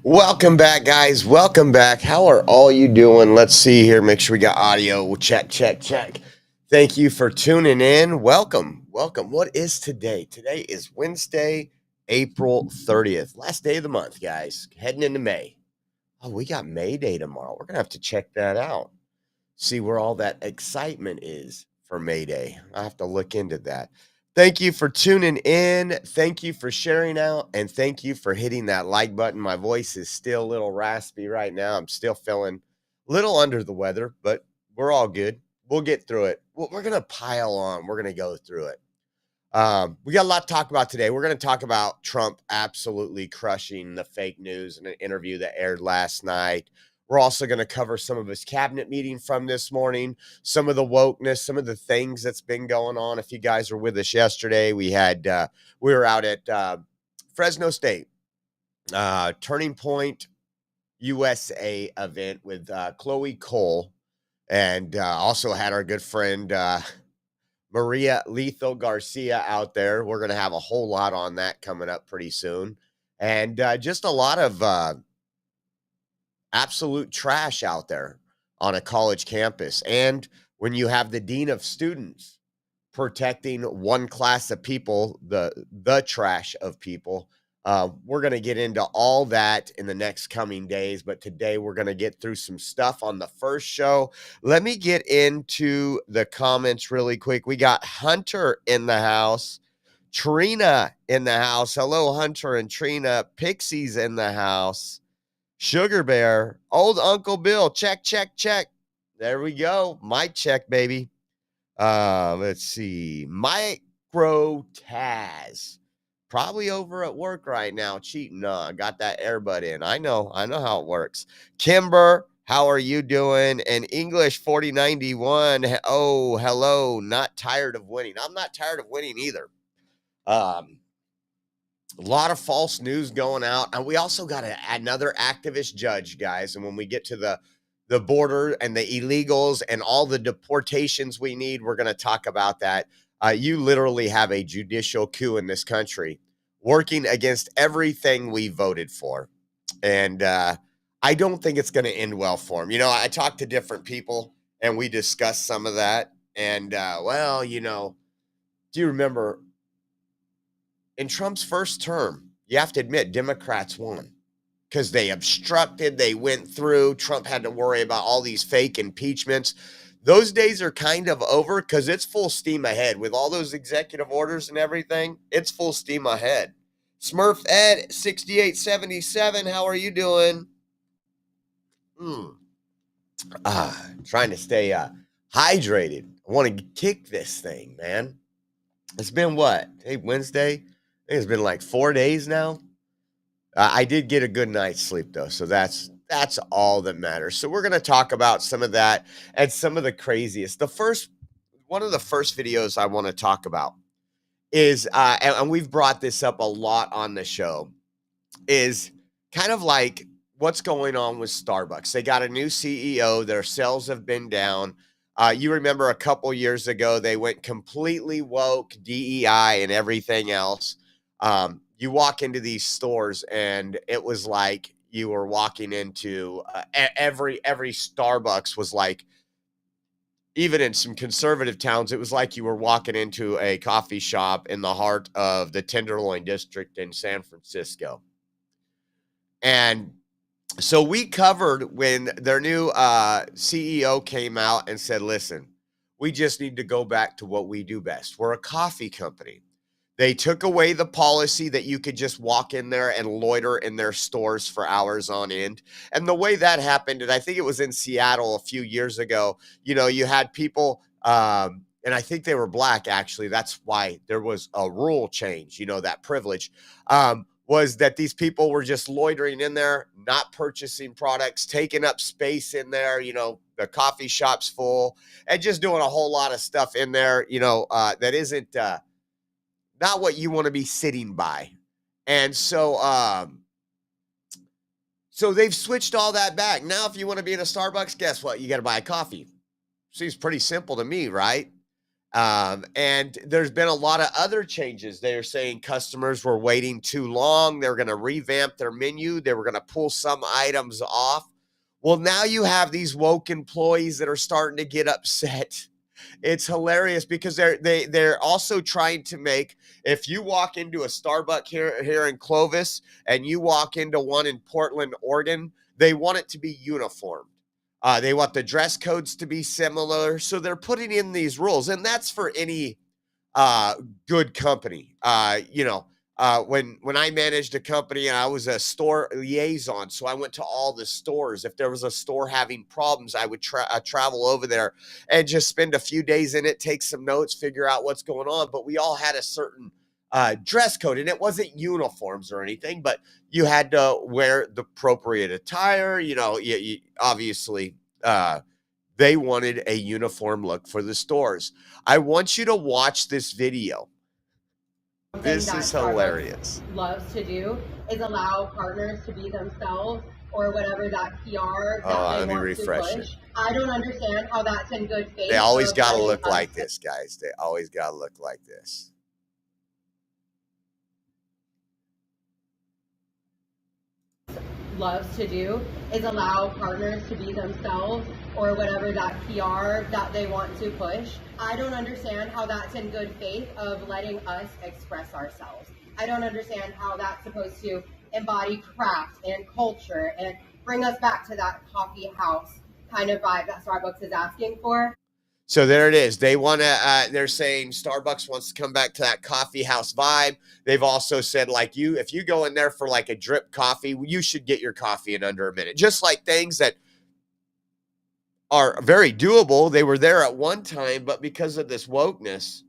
Welcome back, guys. Welcome back. How are all you doing? Let's see here. Make sure we got audio. Check, check, check. Thank you for tuning in. Welcome. Welcome. What is today? Today is Wednesday, April 30th. Last day of the month, guys. Heading into May. Oh, we got May Day tomorrow. We're going to have to check that out. See where all that excitement is for May Day. I have to look into that. Thank you for tuning in. Thank you for sharing out. And thank you for hitting that like button. My voice is still a little raspy right now. I'm still feeling a little under the weather, but we're all good. We'll get through it. We're going to pile on. We're going to go through it. We got a lot to talk about today. We're going to talk about Trump absolutely crushing the fake news in an interview that aired last night. We're also going to cover some of his cabinet meeting from this morning, some of the wokeness, some of the things that's been going on. If you guys were with us yesterday, we were out at Fresno State, Turning Point USA event with Chloe Cole, and also had our good friend Maria Lethal Garcia out there. We're going to have a whole lot on that coming up pretty soon, and just a lot of absolute trash out there on a college campus. And when you have the dean of students protecting one class of people, the trash of people, we're going to get into all that in the next coming days. But today we're going to get through some stuff on the first show. Let me get into the comments really quick. We got Hunter in the house, Trina in the house. Hello, Hunter and Trina. Pixie's in the house. Sugar Bear, old Uncle Bill, check, check, check. There we go. Mic check, baby. Let's see. Micro Taz, probably over at work right now, cheating. Got that earbud in. I know how it works. Kimber, how are you doing? And English 4091. Oh, hello. Not tired of winning. I'm not tired of winning either. A lot of false news going out. And we also got another activist judge, guys. And when we get to the border and the illegals and all the deportations we need, we're going to talk about that. You literally have a judicial coup in this country working against everything we voted for. And I don't think it's going to end well for him. You know, I talked to different people and we discussed some of that. And, do you remember in Trump's first term, you have to admit, Democrats won because they obstructed, they went through. Trump had to worry about all these fake impeachments. Those days are kind of over because it's full steam ahead with all those executive orders and everything. It's full steam ahead. Smurf Ed 6877, how are you doing? Trying to stay hydrated. I want to kick this thing, man. It's been what? Hey, Wednesday? I think it's been like 4 days now. I did get a good night's sleep though, so that's all that matters. So we're going to talk about some of that and some of the craziest. One of the first videos I want to talk about is, and we've brought this up a lot on the show, is kind of like what's going on with Starbucks. They got a new CEO. Their sales have been down. You remember a couple years ago, they went completely woke, DEI and everything else. You walk into these stores and it was like you were walking into every Starbucks was like, even in some conservative towns, it was like you were walking into a coffee shop in the heart of the Tenderloin district in San Francisco. And so we covered when their new CEO came out and said, listen, we just need to go back to what we do best. We're a coffee company. They took away the policy that you could just walk in there and loiter in their stores for hours on end. And the way that happened, and I think it was in Seattle a few years ago, you had people, and I think they were black, actually. That's why there was a rule change, that privilege. Was that these people were just loitering in there, not purchasing products, taking up space in there, the coffee shop's full, and just doing a whole lot of stuff in there, that isn't not what you want to be sitting by. And so they've switched all that back. Now, if you want to be in a Starbucks, guess what? You got to buy a coffee. Seems pretty simple to me, right? And there's been a lot of other changes. They're saying customers were waiting too long. They're going to revamp their menu. They were going to pull some items off. Well, now you have these woke employees that are starting to get upset. It's hilarious because they're also trying to make, if you walk into a Starbucks here in Clovis and you walk into one in Portland, Oregon, they want it to be uniform. They want the dress codes to be similar. So they're putting in these rules, and that's for any good company. When I managed a company and I was a store liaison, so I went to all the stores. If there was a store having problems, I would travel over there and just spend a few days in it, take some notes, figure out what's going on. But we all had a certain dress code, and it wasn't uniforms or anything, but you had to wear the appropriate attire. Obviously, they wanted a uniform look for the stores. I want you to watch this video. This is hilarious. Loves to do is allow partners to be themselves or whatever that PR that they want to push. I don't understand how that's in good faith. They always got to look like this, guys. They always got to look like this. Loves to do is allow partners to be themselves or whatever that PR that they want to push. I don't understand how that's in good faith of letting us express ourselves. I don't understand how that's supposed to embody craft and culture and bring us back to that coffee house kind of vibe that Starbucks is asking for. So there it is. They want to, they're saying Starbucks wants to come back to that coffee house vibe. They've also said, if you go in there for like a drip coffee, you should get your coffee in under a minute. Just like things that are very doable. They were there at one time, but because of this wokeness,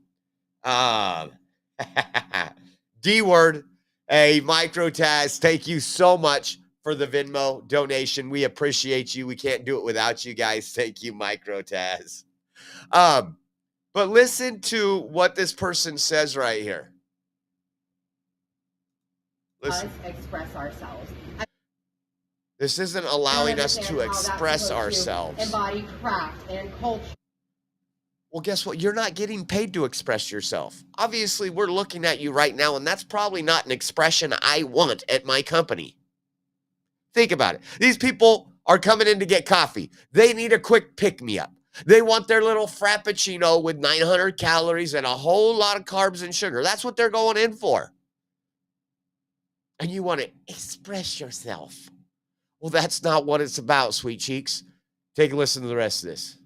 D word, a Microtaz, thank you so much for the Venmo donation. We appreciate you. We can't do it without you guys. Thank you, Microtaz. But listen to what this person says right here. Listen. Us express ourselves. This isn't allowing us to express ourselves. Embody craft and culture. Well, guess what? You're not getting paid to express yourself. Obviously, we're looking at you right now, and that's probably not an expression I want at my company. Think about it. These people are coming in to get coffee. They need a quick pick-me-up. They want their little frappuccino with 900 calories and a whole lot of carbs and sugar. That's what they're going in for. And you want to express yourself. Well, that's not what it's about, sweet cheeks. Take a listen to the rest of this.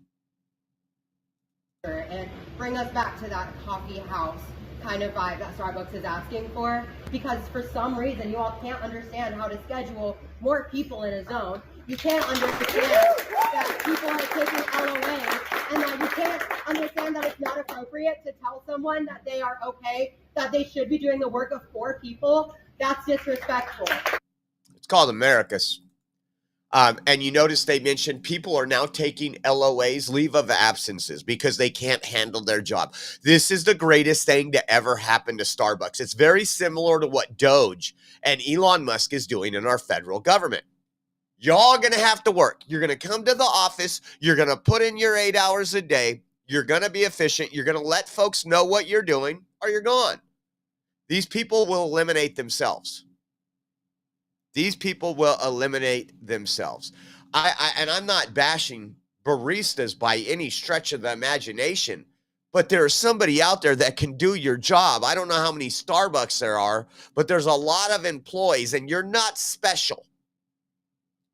And bring us back to that coffee house kind of vibe that Starbucks is asking for. Because for some reason, you all can't understand how to schedule more people in a zone. You can't understand that people are taking LOA, and that you can't understand that it's not appropriate to tell someone that they are okay, that they should be doing the work of 4 people. That's disrespectful. It's called Americus. And you notice they mentioned people are now taking LOAs, leave of absences, because they can't handle their job. This is the greatest thing to ever happen to Starbucks. It's very similar to what Doge and Elon Musk is doing in our federal government. Y'all going to have to work. You're going to come to the office. You're going to put in your 8 hours a day. You're going to be efficient. You're going to let folks know what you're doing, or you're gone. These people will eliminate themselves. These people will eliminate themselves. And I'm not bashing baristas by any stretch of the imagination, but there's somebody out there that can do your job. I don't know how many Starbucks there are, but there's a lot of employees, and you're not special.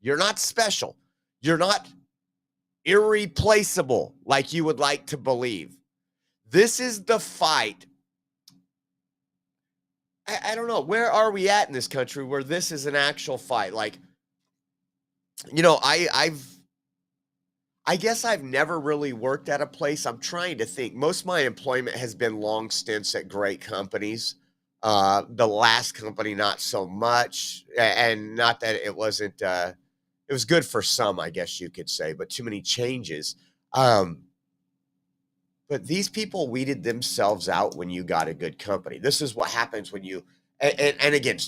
You're not special. You're not irreplaceable like you would like to believe. This is the fight. I don't know. Where are we at in this country where this is an actual fight? Like, you know, I guess I've never really worked at a place. I'm trying to think. Most of my employment has been long stints at great companies. The last company, not so much. And not that it wasn't, it was good for some, I guess you could say, but too many changes. But these people weeded themselves out when you got a good company. This is what happens when you, and again,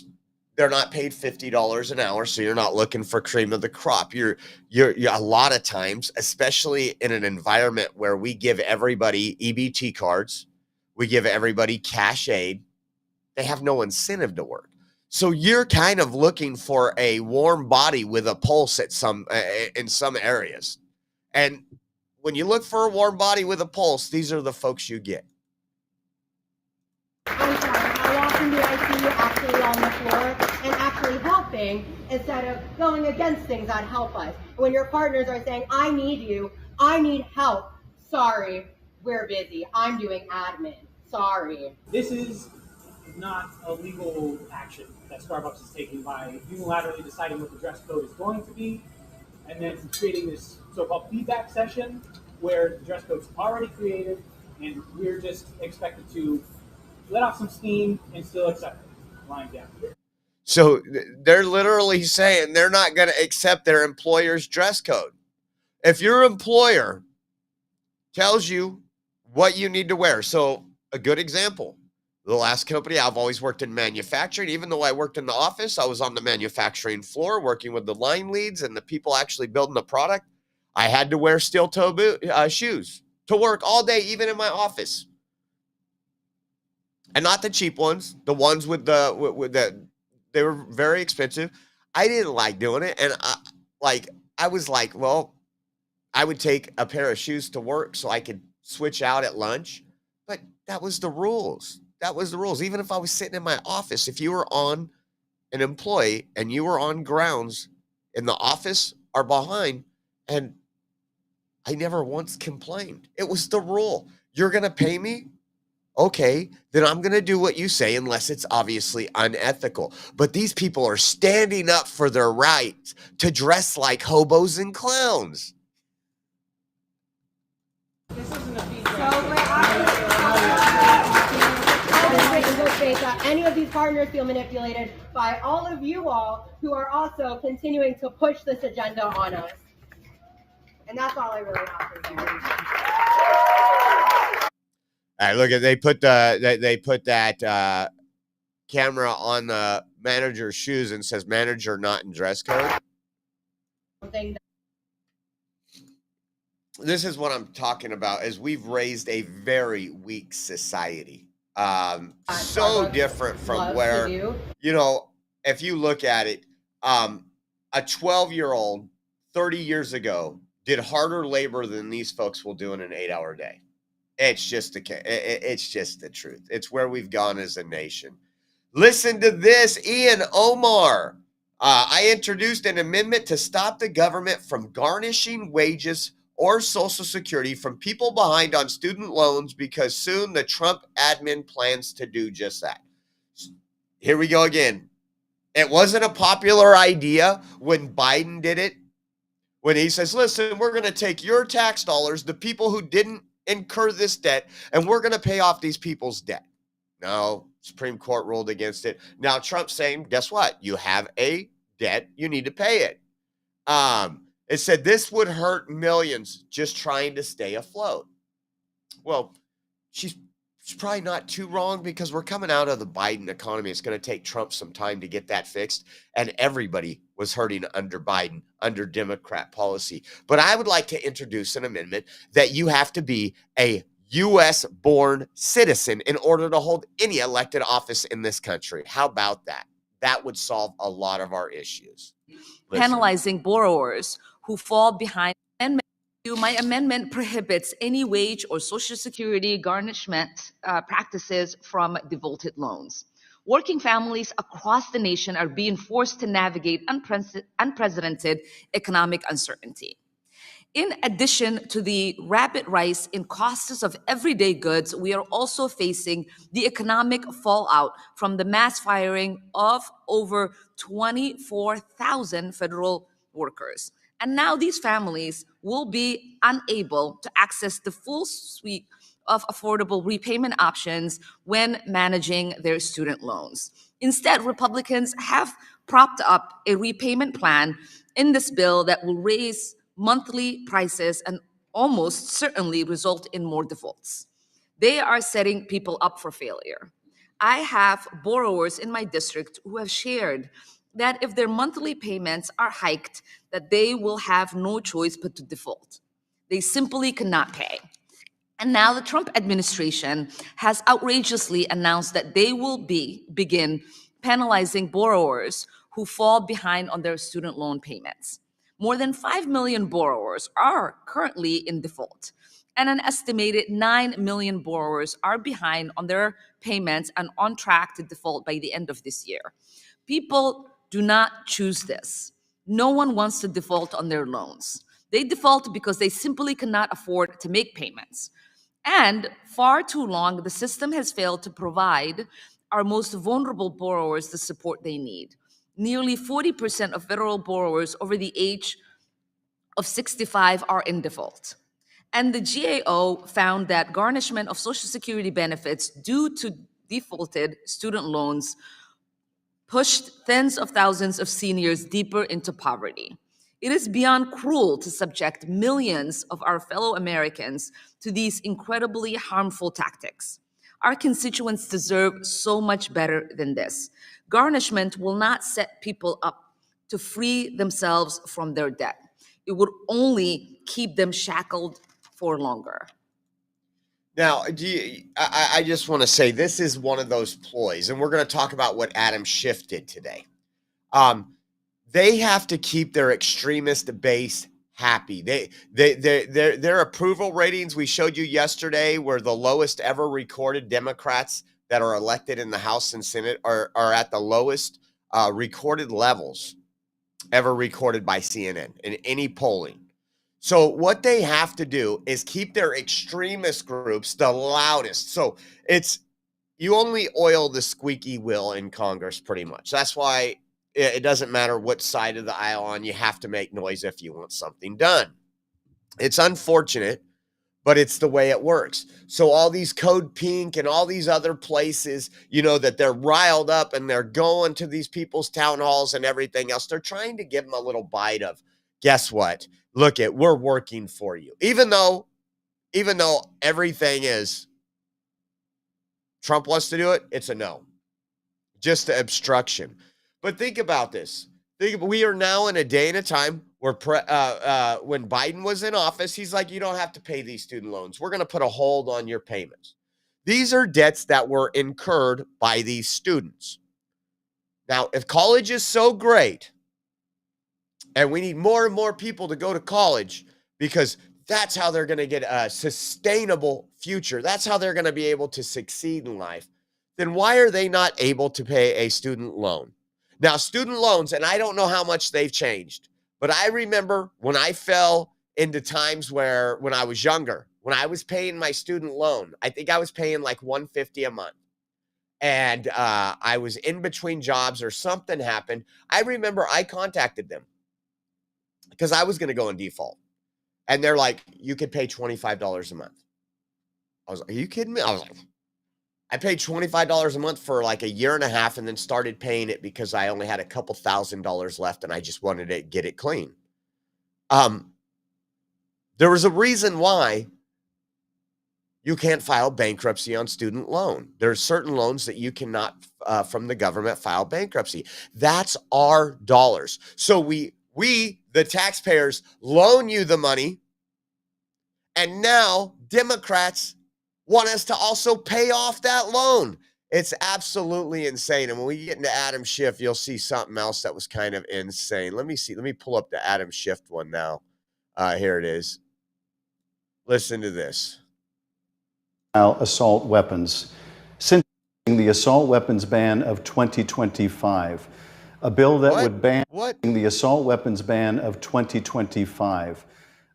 they're not paid $50 an hour, so you're not looking for cream of the crop. You're a lot of times, especially in an environment where we give everybody EBT cards, we give everybody cash aid, they have no incentive to work. So you're kind of looking for a warm body with a pulse at some in some areas. And when you look for a warm body with a pulse, these are the folks you get. I'm sorry, how often do I see you actually on the floor and actually helping instead of going against things that help us? When your partners are saying, I need you, I need help. Sorry, we're busy. I'm doing admin. Sorry. This is not a legal action that Starbucks is taking by unilaterally deciding what the dress code is going to be and then creating this so-called feedback session where the dress code's already created and we're just expected to let off some steam and still accept it, lying down. So they're literally saying they're not going to accept their employer's dress code. If your employer tells you what you need to wear, so a good example, the last company, I've always worked in manufacturing. Even though I worked in the office, I was on the manufacturing floor working with the line leads and the people actually building the product. I had to wear steel toe shoes to work all day, even in my office. And not the cheap ones, the ones with the they were very expensive. I didn't like doing it. And I was like, well, I would take a pair of shoes to work so I could switch out at lunch. But that was the rules. That was the rules. Even if I was sitting in my office, if you were on an employee and you were on grounds in the office or behind, and I never once complained. It was the rule. You're going to pay me? Okay, then I'm going to do what you say unless it's obviously unethical. But these people are standing up for their right to dress like hobos and clowns. This isn't a feedback. So we're that any of these partners feel manipulated by all of you all who are also continuing to push this agenda on us. And that's all I really have for you. All right, look at they put that camera on the manager's shoes and says manager not in dress code. This is what I'm talking about. Is we've raised a very weak society. So different from where, you know, if you look at it, a 12-year-old 30 years ago did harder labor than these folks will do in an 8-hour day. It's just the truth. It's where we've gone as a nation. Listen to this, Ian Omar. I introduced an amendment to stop the government from garnishing wages or Social Security from people behind on student loans because soon the Trump admin plans to do just that. Here we go again. It wasn't a popular idea when Biden did it. When he says, listen, we're going to take your tax dollars, the people who didn't incur this debt, and we're going to pay off these people's debt. No, Supreme Court ruled against it. Now Trump's saying, guess what? You have a debt. You need to pay it. It said this would hurt millions just trying to stay afloat. Well, she's probably not too wrong because we're coming out of the Biden economy. It's going to take Trump some time to get that fixed. And everybody was hurting under Biden, under Democrat policy. But I would like to introduce an amendment that you have to be a U.S.-born citizen in order to hold any elected office in this country. How about that? That would solve a lot of our issues. Listen. Penalizing borrowers who fall behind. My amendment prohibits any wage or Social Security garnishment practices from defaulted loans. working families across the nation are being forced to navigate unprecedented economic uncertainty. In addition to the rapid rise in costs of everyday goods, we are also facing the economic fallout from the mass firing of over 24,000 federal workers. And now these families will be unable to access the full suite of affordable repayment options when managing their student loans. Instead, Republicans have propped up a repayment plan in this bill that will raise monthly prices and almost certainly result in more defaults. They are setting people up for failure. I have borrowers in my district who have shared that if their monthly payments are hiked, that they will have no choice but to default. They simply cannot pay. And now the Trump administration has outrageously announced that they will begin penalizing borrowers who fall behind on their student loan payments. More than 5 million borrowers are currently in default, and an estimated 9 million borrowers are behind on their payments and on track to default by the end of this year. People do not choose this. No one wants to default on their loans. They default because they simply cannot afford to make payments. And far too long, the system has failed to provide our most vulnerable borrowers the support they need. Nearly 40% of federal borrowers over the age of 65 are in default. And the GAO found that garnishment of Social Security benefits due to defaulted student loans pushed tens of thousands of seniors deeper into poverty. It is beyond cruel to subject millions of our fellow Americans to these incredibly harmful tactics. Our constituents deserve so much better than this. Garnishment will not set people up to free themselves from their debt. It would only keep them shackled for longer. Now, I just want to say this is one of those ploys, and we're going to talk about what Adam Schiff did today. They have to keep their extremist base happy. Their approval ratings we showed you yesterday were the lowest ever recorded. Democrats that are elected in the House and Senate are at the lowest recorded levels ever recorded by CNN in any polling. So what they have to do is keep their extremist groups the loudest. So you only oil the squeaky wheel in Congress pretty much. That's why it doesn't matter what side of the aisle on, you have to make noise if you want something done. It's unfortunate, but it's the way it works. So all these Code Pink and all these other places, that they're riled up and they're going to these people's town halls and everything else. They're trying to give them a little bite of, guess what? Look, we're working for you. Even though everything is, Trump wants to do it, it's a no. Just the obstruction. But think about this. We are now in a day and a time where when Biden was in office, he's like, you don't have to pay these student loans. We're going to put a hold on your payments. These are debts that were incurred by these students. Now, if college is so great, and we need more and more people to go to college because that's how they're going to get a sustainable future. That's how they're going to be able to succeed in life. Then why are they not able to pay a student loan? Now, student loans, and I don't know how much they've changed, but I remember when I fell into times when I was younger, when I was paying my student loan, I think I was paying like $150 a month. And I was in between jobs or something happened. I remember I contacted them because I was going to go in default. And they're like, you could pay $25 a month. I was like, are you kidding me? I was like, I paid $25 a month for like a year and a half and then started paying it because I only had a couple $1,000s left and I just wanted to get it clean. There was a reason why you can't file bankruptcy on student loan. There are certain loans that you cannot, from the government, file bankruptcy. That's our dollars. So we, the taxpayers, loan you the money, and now Democrats want us to also pay off that loan. It's absolutely insane. And when we get into Adam Schiff, you'll see something else that was kind of insane. Let me pull up the Adam Schiff one now. Here it is. Listen to this. Assault weapons. Since the assault weapons ban of 2025. A bill that would ban the assault weapons ban of 2025.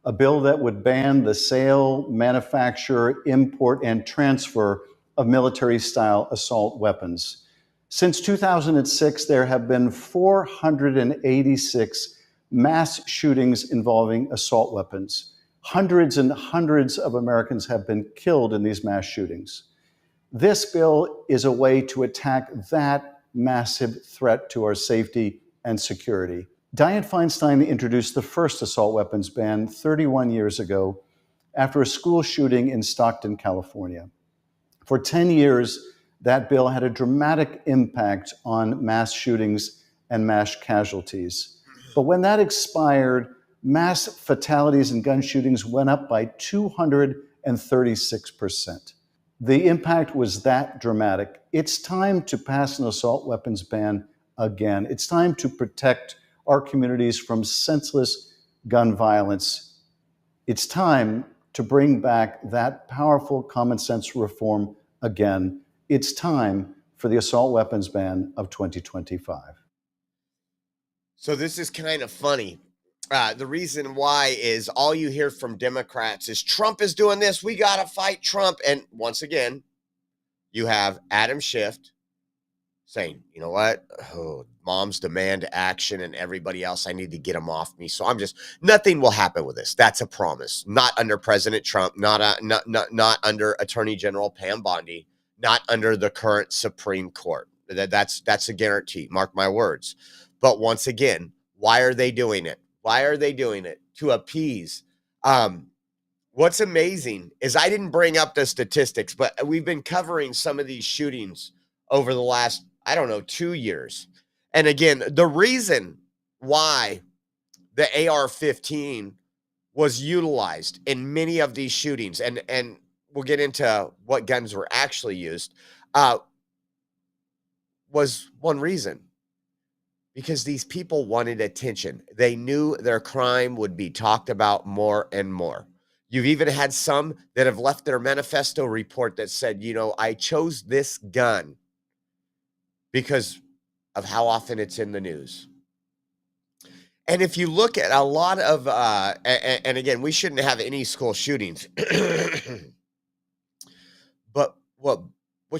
A bill that would ban the sale, manufacture, import, and transfer of military-style assault weapons. Since 2006, there have been 486 mass shootings involving assault weapons. Hundreds and hundreds of Americans have been killed in these mass shootings. This bill is a way to attack that massive threat to our safety and security. Dianne Feinstein introduced the first assault weapons ban 31 years ago after a school shooting in Stockton, California. For 10 years, that bill had a dramatic impact on mass shootings and mass casualties. But when that expired, mass fatalities and gun shootings went up by 236%. The impact was that dramatic. It's time to pass an assault weapons ban again. It's time to protect our communities from senseless gun violence. It's time to bring back that powerful common sense reform again. It's time for the assault weapons ban of 2025. So this is kind of funny. The reason why is all you hear from Democrats is Trump is doing this. We got to fight Trump. And once again, you have Adam Schiff saying, you know what? Oh, moms demand action and everybody else, I need to get them off me. So nothing will happen with this. That's a promise. Not under President Trump, not under Attorney General Pam Bondi, not under the current Supreme Court. That's a guarantee. Mark my words. But once again, why are they doing it? Why are they doing it? To appease. What's amazing is I didn't bring up the statistics, but we've been covering some of these shootings over the last, 2 years. And again, the reason why the AR-15 was utilized in many of these shootings, and we'll get into what guns were actually used, was one reason. Because these people wanted attention. They knew their crime would be talked about more and more. You've even had some that have left their manifesto report that said, I chose this gun because of how often it's in the news. And if you look at a lot of, and again, we shouldn't have any school shootings, but what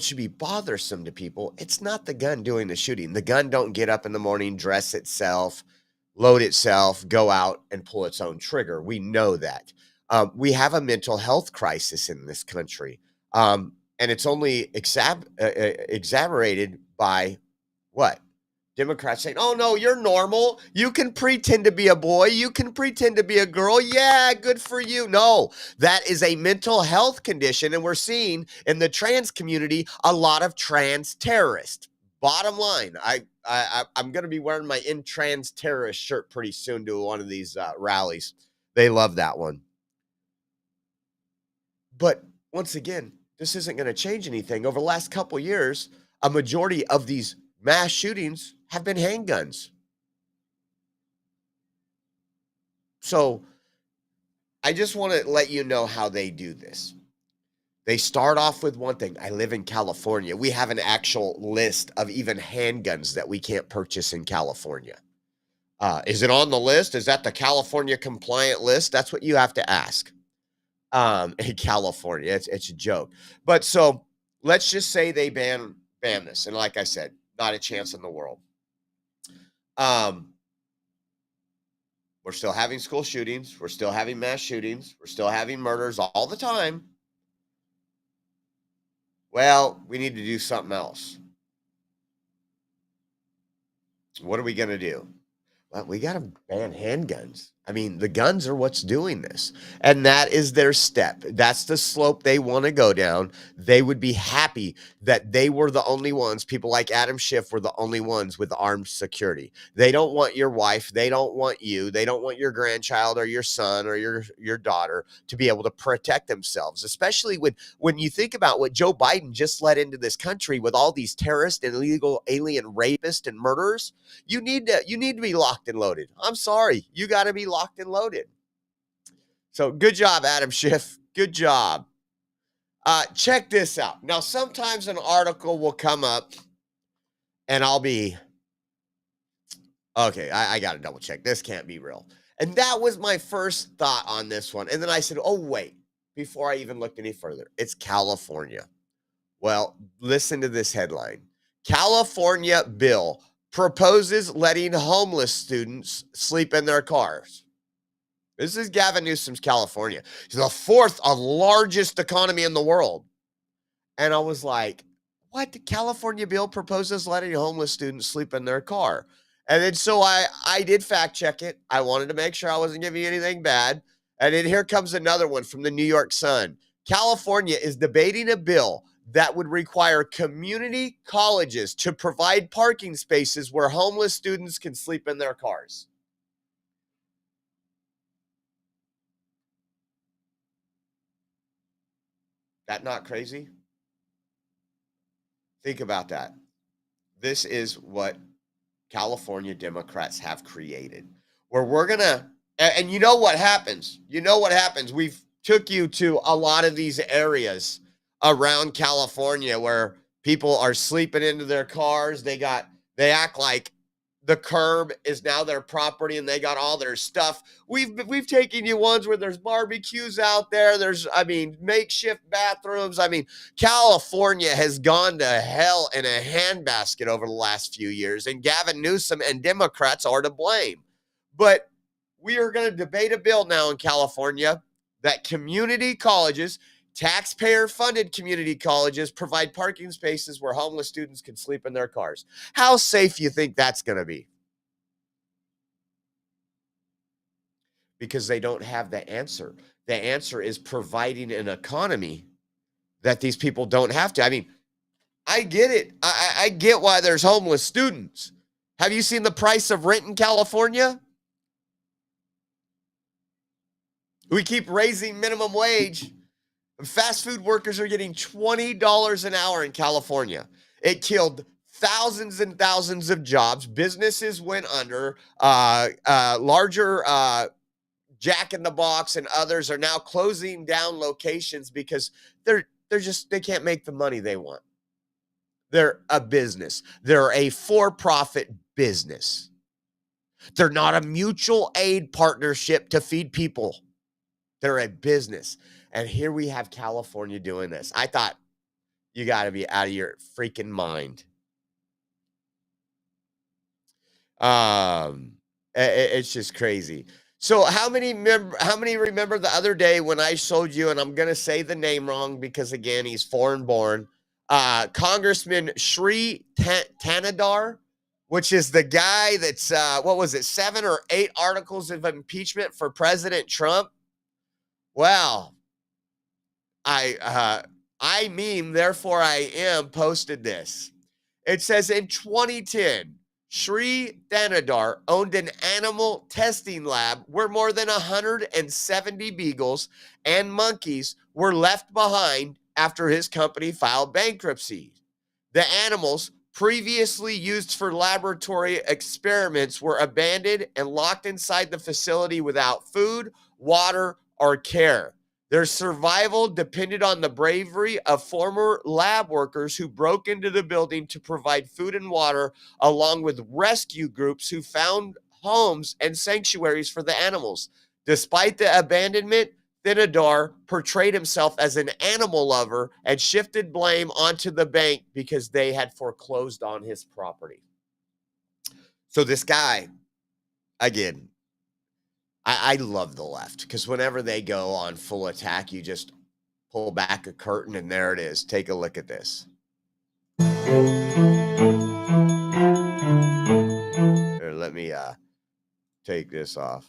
should be bothersome to people, it's not the gun doing the shooting. The gun don't get up in the morning, dress itself, load itself, go out and pull its own trigger. We know that. We have a mental health crisis in this country. And it's only exaggerated by what? Democrats saying, oh, no, you're normal. You can pretend to be a boy. You can pretend to be a girl. Yeah, good for you. No, that is a mental health condition. And we're seeing in the trans community a lot of trans terrorists. Bottom line, I'm going to be wearing my In Trans Terrorist shirt pretty soon to one of these rallies. They love that one. But once again, this isn't going to change anything. Over the last couple years, a majority of these mass shootings have been handguns. So I just want to let you know how they do this. They start off with one thing. I live in California. We have an actual list of even handguns that we can't purchase in California. Is it on the list? Is that the California compliant list? That's what you have to ask. In California, it's a joke. But so let's just say they ban this. And like I said, not a chance in the world. We're still having school shootings. We're still having mass shootings. We're still having murders all the time. Well, we need to do something else. What are we going to do? Well, we got to ban handguns. I mean, the guns are what's doing this. And that is their step. That's the slope they want to go down. They would be happy that they were the only ones, people like Adam Schiff were the only ones with armed security. They don't want your wife. They don't want you. They don't want your grandchild or your son or your daughter to be able to protect themselves, especially when you think about what Joe Biden just let into this country with all these terrorists and illegal alien rapists and murderers. You need to be locked and loaded. I'm sorry. You got to be locked and loaded. So good job, Adam Schiff. Good job. Check this out. Now, sometimes an article will come up and I'll be, okay, I got to double check. This can't be real. And that was my first thought on this one. And then I said, oh, wait, before I even looked any further, it's California. Well, listen to this headline. California bill proposes letting homeless students sleep in their cars. This is Gavin Newsom's California. It's the fourth largest economy in the world. And I was like, what? The California bill proposes letting homeless students sleep in their car. And then so I did fact check it. I wanted to make sure I wasn't giving you anything bad. And then here comes another one from the New York Sun. California is debating a bill that would require community colleges to provide parking spaces where homeless students can sleep in their cars. That not crazy? Think about that. This is what California Democrats have created, where we're going to, and you know what happens? You know what happens? We've took you to a lot of these areas around California where people are sleeping into their cars. They act like the curb is now their property and they got all their stuff. We've taken you ones where there's barbecues out there. There's, makeshift bathrooms. California has gone to hell in a handbasket over the last few years, and Gavin Newsom and Democrats are to blame. But we are going to debate a bill now in California that community colleges, taxpayer-funded community colleges, provide parking spaces where homeless students can sleep in their cars. How safe you think that's going to be? Because they don't have the answer. The answer is providing an economy that these people don't have to. I get it. I get why there's homeless students. Have you seen the price of rent in California? We keep raising minimum wage. Fast food workers are getting $20 an hour in California. It killed thousands and thousands of jobs. Businesses went under. Larger Jack in the Box and others are now closing down locations because they can't make the money they want. They're a business. They're a for-profit business. They're not a mutual aid partnership to feed people. They're a business. And here we have California doing this. I thought, you got to be out of your freaking mind. It's just crazy. So how many remember the other day when I showed you, and I'm going to say the name wrong because, again, he's foreign born, Congressman Shri Thanedar, which is the guy that's, 7 or 8 articles of impeachment for President Trump? Well, I meme, therefore I am, posted this. It says in 2010, Shri Thanedar owned an animal testing lab where more than 170 beagles and monkeys were left behind after his company filed bankruptcy. The animals previously used for laboratory experiments were abandoned and locked inside the facility without food, water, or care. Their survival depended on the bravery of former lab workers who broke into the building to provide food and water, along with rescue groups who found homes and sanctuaries for the animals. Despite the abandonment, Thanedar portrayed himself as an animal lover and shifted blame onto the bank because they had foreclosed on his property. So this guy, again, I love the left because whenever they go on full attack, you just pull back a curtain and there it is. Take a look at this. Here, let me take this off.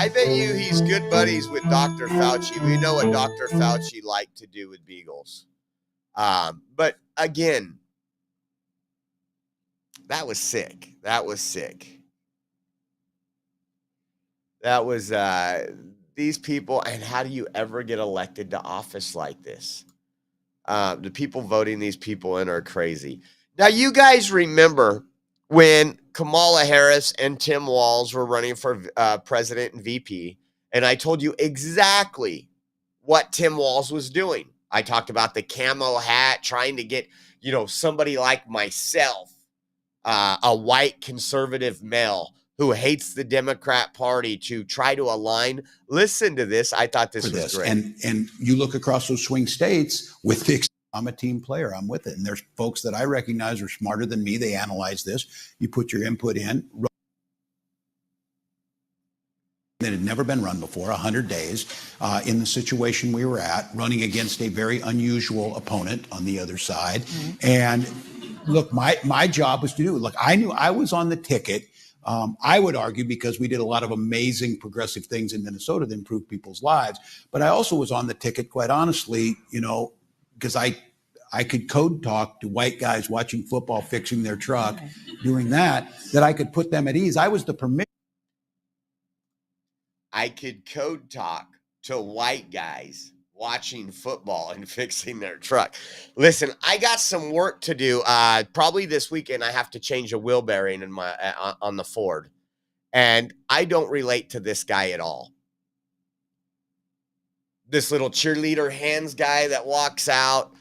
I bet you he's good buddies with Dr. Fauci. We know what Dr. Fauci liked to do with beagles. But again, that was sick. That was sick. That was these people. And how do you ever get elected to office like this? The people voting these people in are crazy. Now, you guys remember when Kamala Harris and Tim Walz were running for president and VP, and I told you exactly what Tim Walz was doing. I talked about the camo hat, trying to get, somebody like myself, a white conservative male who hates the Democrat Party, to try to align. Listen to this. I thought this was great. And you look across those swing states with the, I'm a team player. I'm with it. And there's folks that I recognize are smarter than me. They analyze this. You put your input in. That had never been run before, 100 days, in the situation we were at, running against a very unusual opponent on the other side. Mm-hmm. And look, my job was to do it. Look, I knew I was on the ticket. I would argue because we did a lot of amazing progressive things in Minnesota to improve people's lives. But I also was on the ticket, quite honestly, because I could code talk to white guys watching football, fixing their truck, doing that I could put them at ease. I was the permission. I could code talk to white guys watching football and fixing their truck. Listen, I got some work to do. Probably this weekend, I have to change a wheel bearing in my on the Ford, and I don't relate to this guy at all. This little cheerleader hands guy that walks out,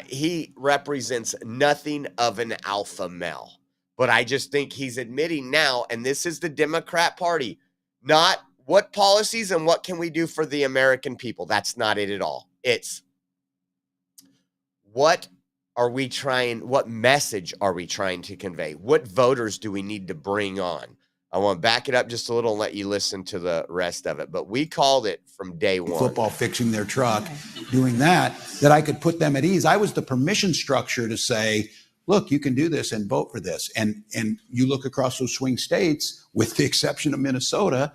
he represents nothing of an alpha male. But I just think he's admitting now, and this is the Democrat Party, not what policies and what can we do for the American people. That's not it at all. It's what message are we trying to convey? What voters do we need to bring on? I want to back it up just a little and let you listen to the rest of it. But we called it from day one. Football, fixing their truck, doing that I could put them at ease. I was the permission structure to say, look, you can do this and vote for this. And you look across those swing states, with the exception of Minnesota,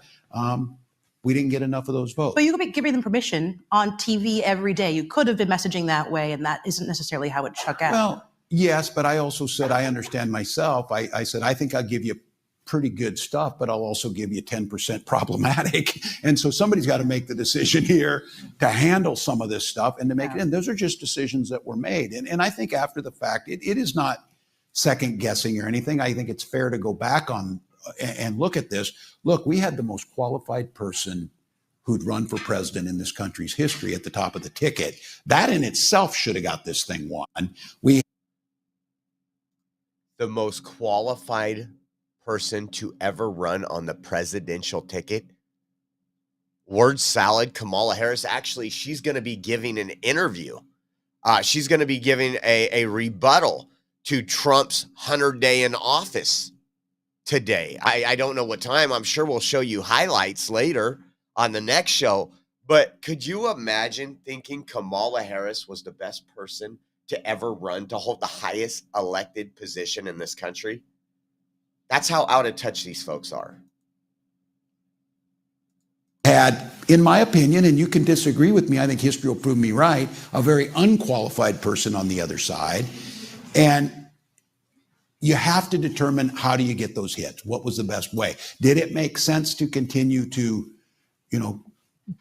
we didn't get enough of those votes. But you could be giving them permission on TV every day. You could have been messaging that way, and that isn't necessarily how it shook out. Well, yes, but I also said I understand myself. I said I think I'll give you pretty good stuff, but I'll also give you 10% problematic. And so somebody's got to make the decision here to handle some of this stuff and to make it in. Those are just decisions that were made. And I think after the fact, it is not second guessing or anything. I think it's fair to go back on and look at this. Look, we had the most qualified person who'd run for president in this country's history at the top of the ticket. That in itself should have got this thing won. The most qualified person to ever run on the presidential ticket. Word salad, Kamala Harris. Actually, she's going to be giving an interview. She's going to be giving a rebuttal to Trump's 100 day in office today. I don't know what time. I'm sure we'll show you highlights later on the next show. But could you imagine thinking Kamala Harris was the best person to ever run to hold the highest elected position in this country? That's how out of touch these folks are. Had, in my opinion, and you can disagree with me, I think history will prove me right, a very unqualified person on the other side. And you have to determine, how do you get those hits? What was the best way? Did it make sense to continue to,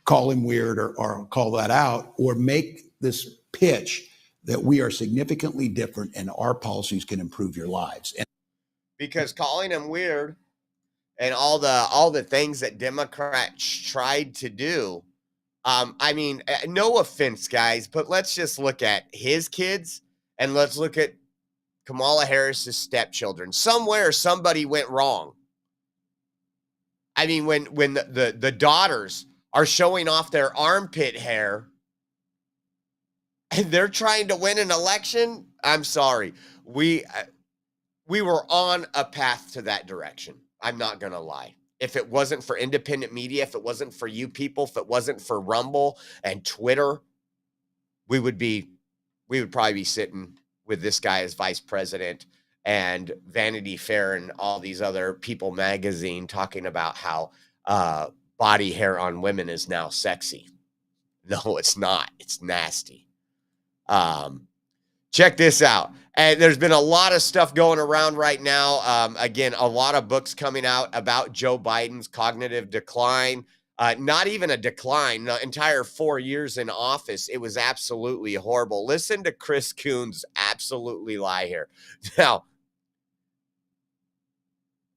call him weird or call that out, or make this pitch that we are significantly different and our policies can improve your lives? Because calling him weird and all the things that Democrats tried to do, no offense, guys, but let's just look at his kids and let's look at Kamala Harris's stepchildren. Somewhere somebody went wrong. I mean, when the daughters are showing off their armpit hair and they're trying to win an election, I'm sorry. We were on a path to that direction. I'm not going to lie. If it wasn't for independent media, if it wasn't for you people, if it wasn't for Rumble and Twitter, we would probably be sitting with this guy as vice president and Vanity Fair and all these other People magazine talking about how body hair on women is now sexy. No, it's not. It's nasty. Check this out. And there's been a lot of stuff going around right now. Again, a lot of books coming out about Joe Biden's cognitive decline. Not even a decline, the entire 4 years in office. It was absolutely horrible. Listen to Chris Coons absolutely lie here. Now,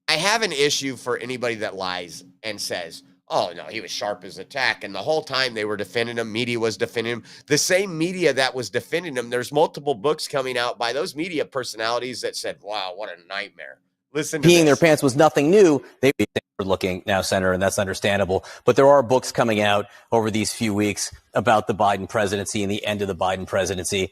I have an issue for anybody that lies and says, oh, no, he was sharp as a tack. And the whole time they were defending him, media was defending him. The same media that was defending him, there's multiple books coming out by those media personalities that said, wow, what a nightmare. Listen to Peeing this. their pants was nothing new. They were looking now, Senator, and that's understandable. But there are books coming out over these few weeks about the Biden presidency and the end of the Biden presidency.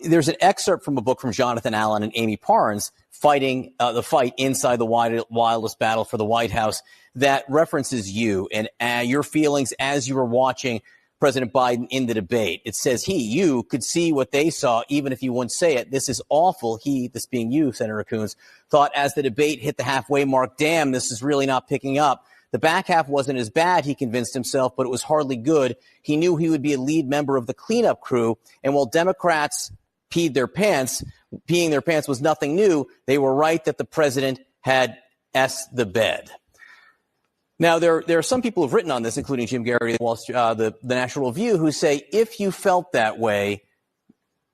There's an excerpt from a book from Jonathan Allen and Amy Parnes fighting the fight inside the wildest battle for the White House that references you and your feelings as you were watching President Biden in the debate. It says you could see what they saw, even if you wouldn't say it. This is awful. He, this being you, Senator Coons, thought as the debate hit the halfway mark, damn, this is really not picking up. The back half wasn't as bad, he convinced himself, but it was hardly good. He knew he would be a lead member of the cleanup crew. And while Democrats peeing their pants was nothing new, they were right that the president had S the bed. Now, there are some people who've written on this, including Jim Garrity, the National Review, who say if you felt that way,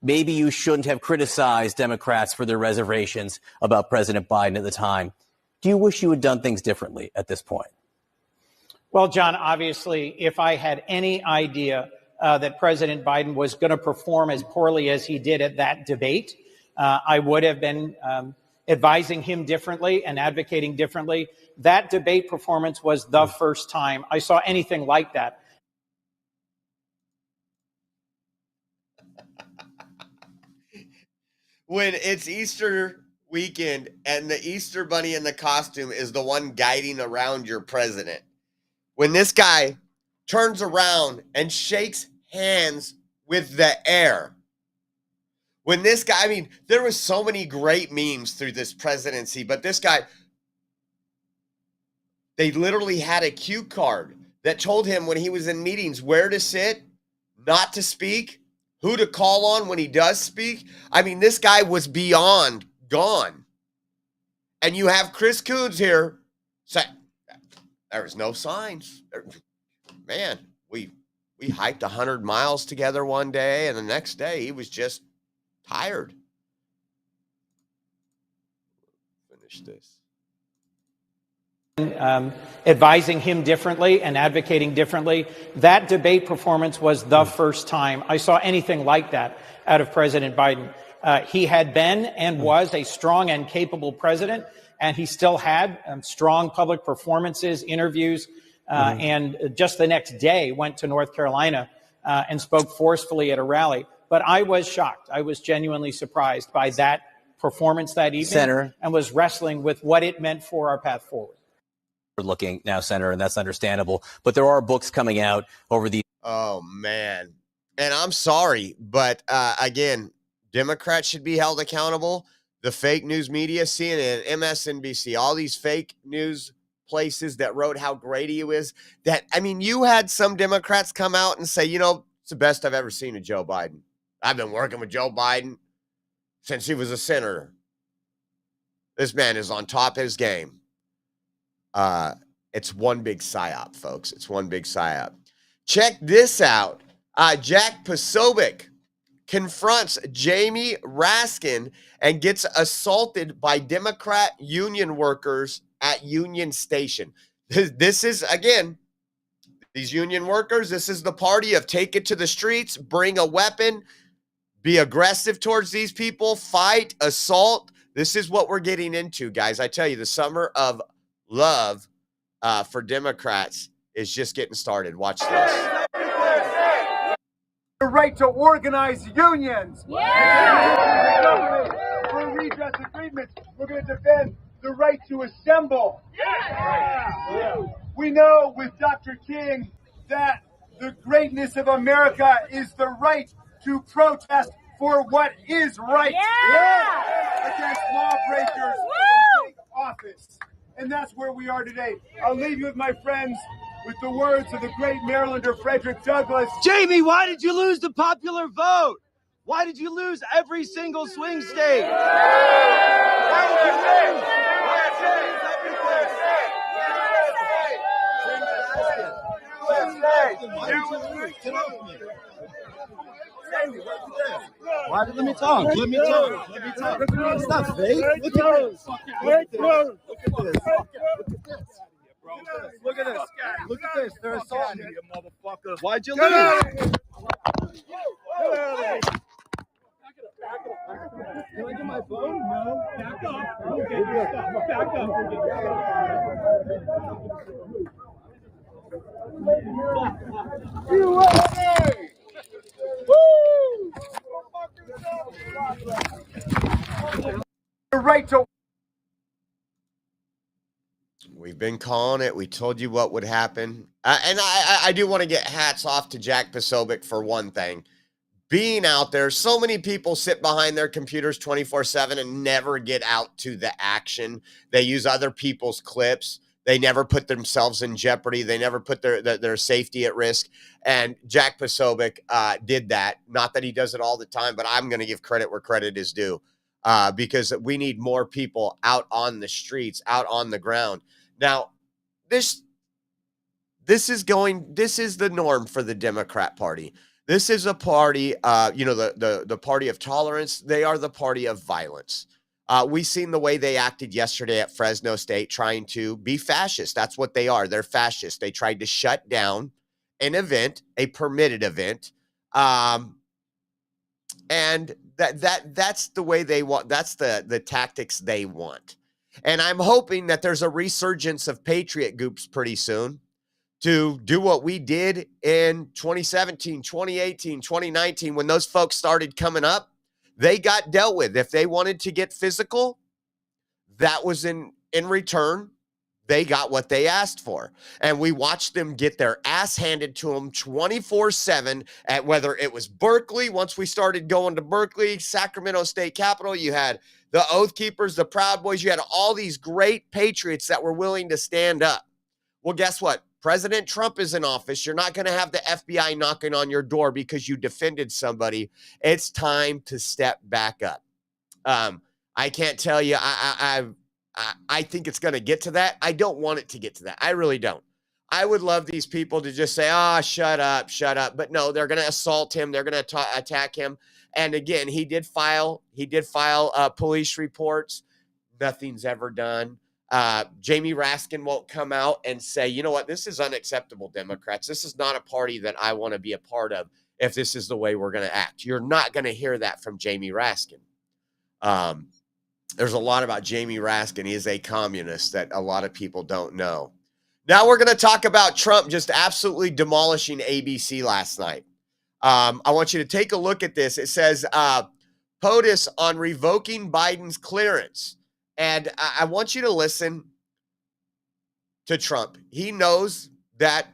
maybe you shouldn't have criticized Democrats for their reservations about President Biden at the time. Do you wish you had done things differently at this point? Well, John, obviously, if I had any idea that President Biden was going to perform as poorly as he did at that debate, I would have been advising him differently and advocating differently. That debate performance was the first time I saw anything like that. When it's Easter weekend and the Easter bunny in the costume is the one guiding around your president, when this guy turns around and shakes hands with the air, when this guy, I mean, there was so many great memes through this presidency, but this guy, they literally had a cue card that told him when he was in meetings where to sit, not to speak, who to call on when he does speak. I mean, this guy was beyond gone. And you have Chris Coons here say, there was no signs. Man, we hiked 100 miles together one day, and the next day he was just tired. Finish this. Advising him differently and advocating differently. That debate performance was the first time I saw anything like that out of President Biden. He had been and was a strong and capable president, and he still had strong public performances, interviews, and just the next day went to North Carolina and spoke forcefully at a rally. But I was shocked. I was genuinely surprised by that performance that evening, Senator, and was wrestling with what it meant for our path forward. Looking now, Senator, and that's understandable. But there are books coming out over the. Oh, man. And I'm sorry, but again, Democrats should be held accountable. The fake news media, CNN, MSNBC, all these fake news places that wrote how great he was. That, I mean, you had some Democrats come out and say, you know, it's the best I've ever seen of Joe Biden. I've been working with Joe Biden since he was a senator. This man is on top of his game. It's one big psyop, folks. It's one big psyop. Check this out. Jack Posobiec confronts Jamie Raskin and gets assaulted by Democrat union workers at Union Station. This is, again, these union workers, this is the party of take it to the streets, bring a weapon, be aggressive towards these people, fight, assault. This is what we're getting into, guys. I tell you, the summer of love for Democrats is just getting started. Watch this. The right to organize unions. Yeah. For redress agreements, we're going to defend the right to assemble. Yeah. We know with Dr. King that the greatness of America is the right to protest for what is right. Yeah. Against lawbreakers who take office. And that's where we are today. I'll leave you with my friends with the words of the great Marylander Frederick Douglass. Jamie, why did you lose the popular vote? Why did you lose every single swing state? Why did you lose? Let me talk. Let me talk. It's not fake. Look at this. Look at this. Look at this. They're assaulting you, motherfucker. Why'd you leave? Can I get my phone? No. Back up. We'll get your stuff. Back up. We'll get your stuff. USA! Woo! The right to. We've been calling it. We told you what would happen. And I do want to get hats off to Jack Posobiec for one thing. Being out there, so many people sit behind their computers 24/7 and never get out to the action. They use other people's clips. They never put themselves in jeopardy. They never put their safety at risk. And Jack Posobiec did that. Not that he does it all the time, but I'm going to give credit where credit is due because we need more people out on the streets, out on the ground. Now, this is the norm for the Democrat Party. This is a party, the party of tolerance. They are the party of violence. We've seen the way they acted yesterday at Fresno State, trying to be fascist. That's what they are. They're fascists. They tried to shut down an event, a permitted event, and that's the way they want. That's the tactics they want. And I'm hoping that there's a resurgence of patriot groups pretty soon to do what we did in 2017, 2018, 2019, when those folks started coming up. They got dealt with. If they wanted to get physical, that was in return. They got what they asked for. And we watched them get their ass handed to them 24/7 at whether it was Berkeley. Once we started going to Berkeley, Sacramento State Capitol, you had the Oath Keepers, the Proud Boys. You had all these great patriots that were willing to stand up. Well, guess what? President Trump is in office. You're not going to have the FBI knocking on your door because you defended somebody. It's time to step back up. I can't tell you. I think it's going to get to that. I don't want it to get to that. I really don't. I would love these people to just say, shut up, shut up. But no, they're going to assault him. They're going to attack him. And again, he did file police reports. Nothing's ever done. Jamie Raskin won't come out and say, you know what, this is unacceptable, Democrats. This is not a party that I want to be a part of if this is the way we're going to act. You're not going to hear that from Jamie Raskin. There's a lot about Jamie Raskin. He is a communist that a lot of people don't know. Now we're going to talk about Trump just absolutely demolishing ABC last night. I want you to take a look at this. It says, POTUS on revoking Biden's clearance. And I want you to listen to Trump. He knows that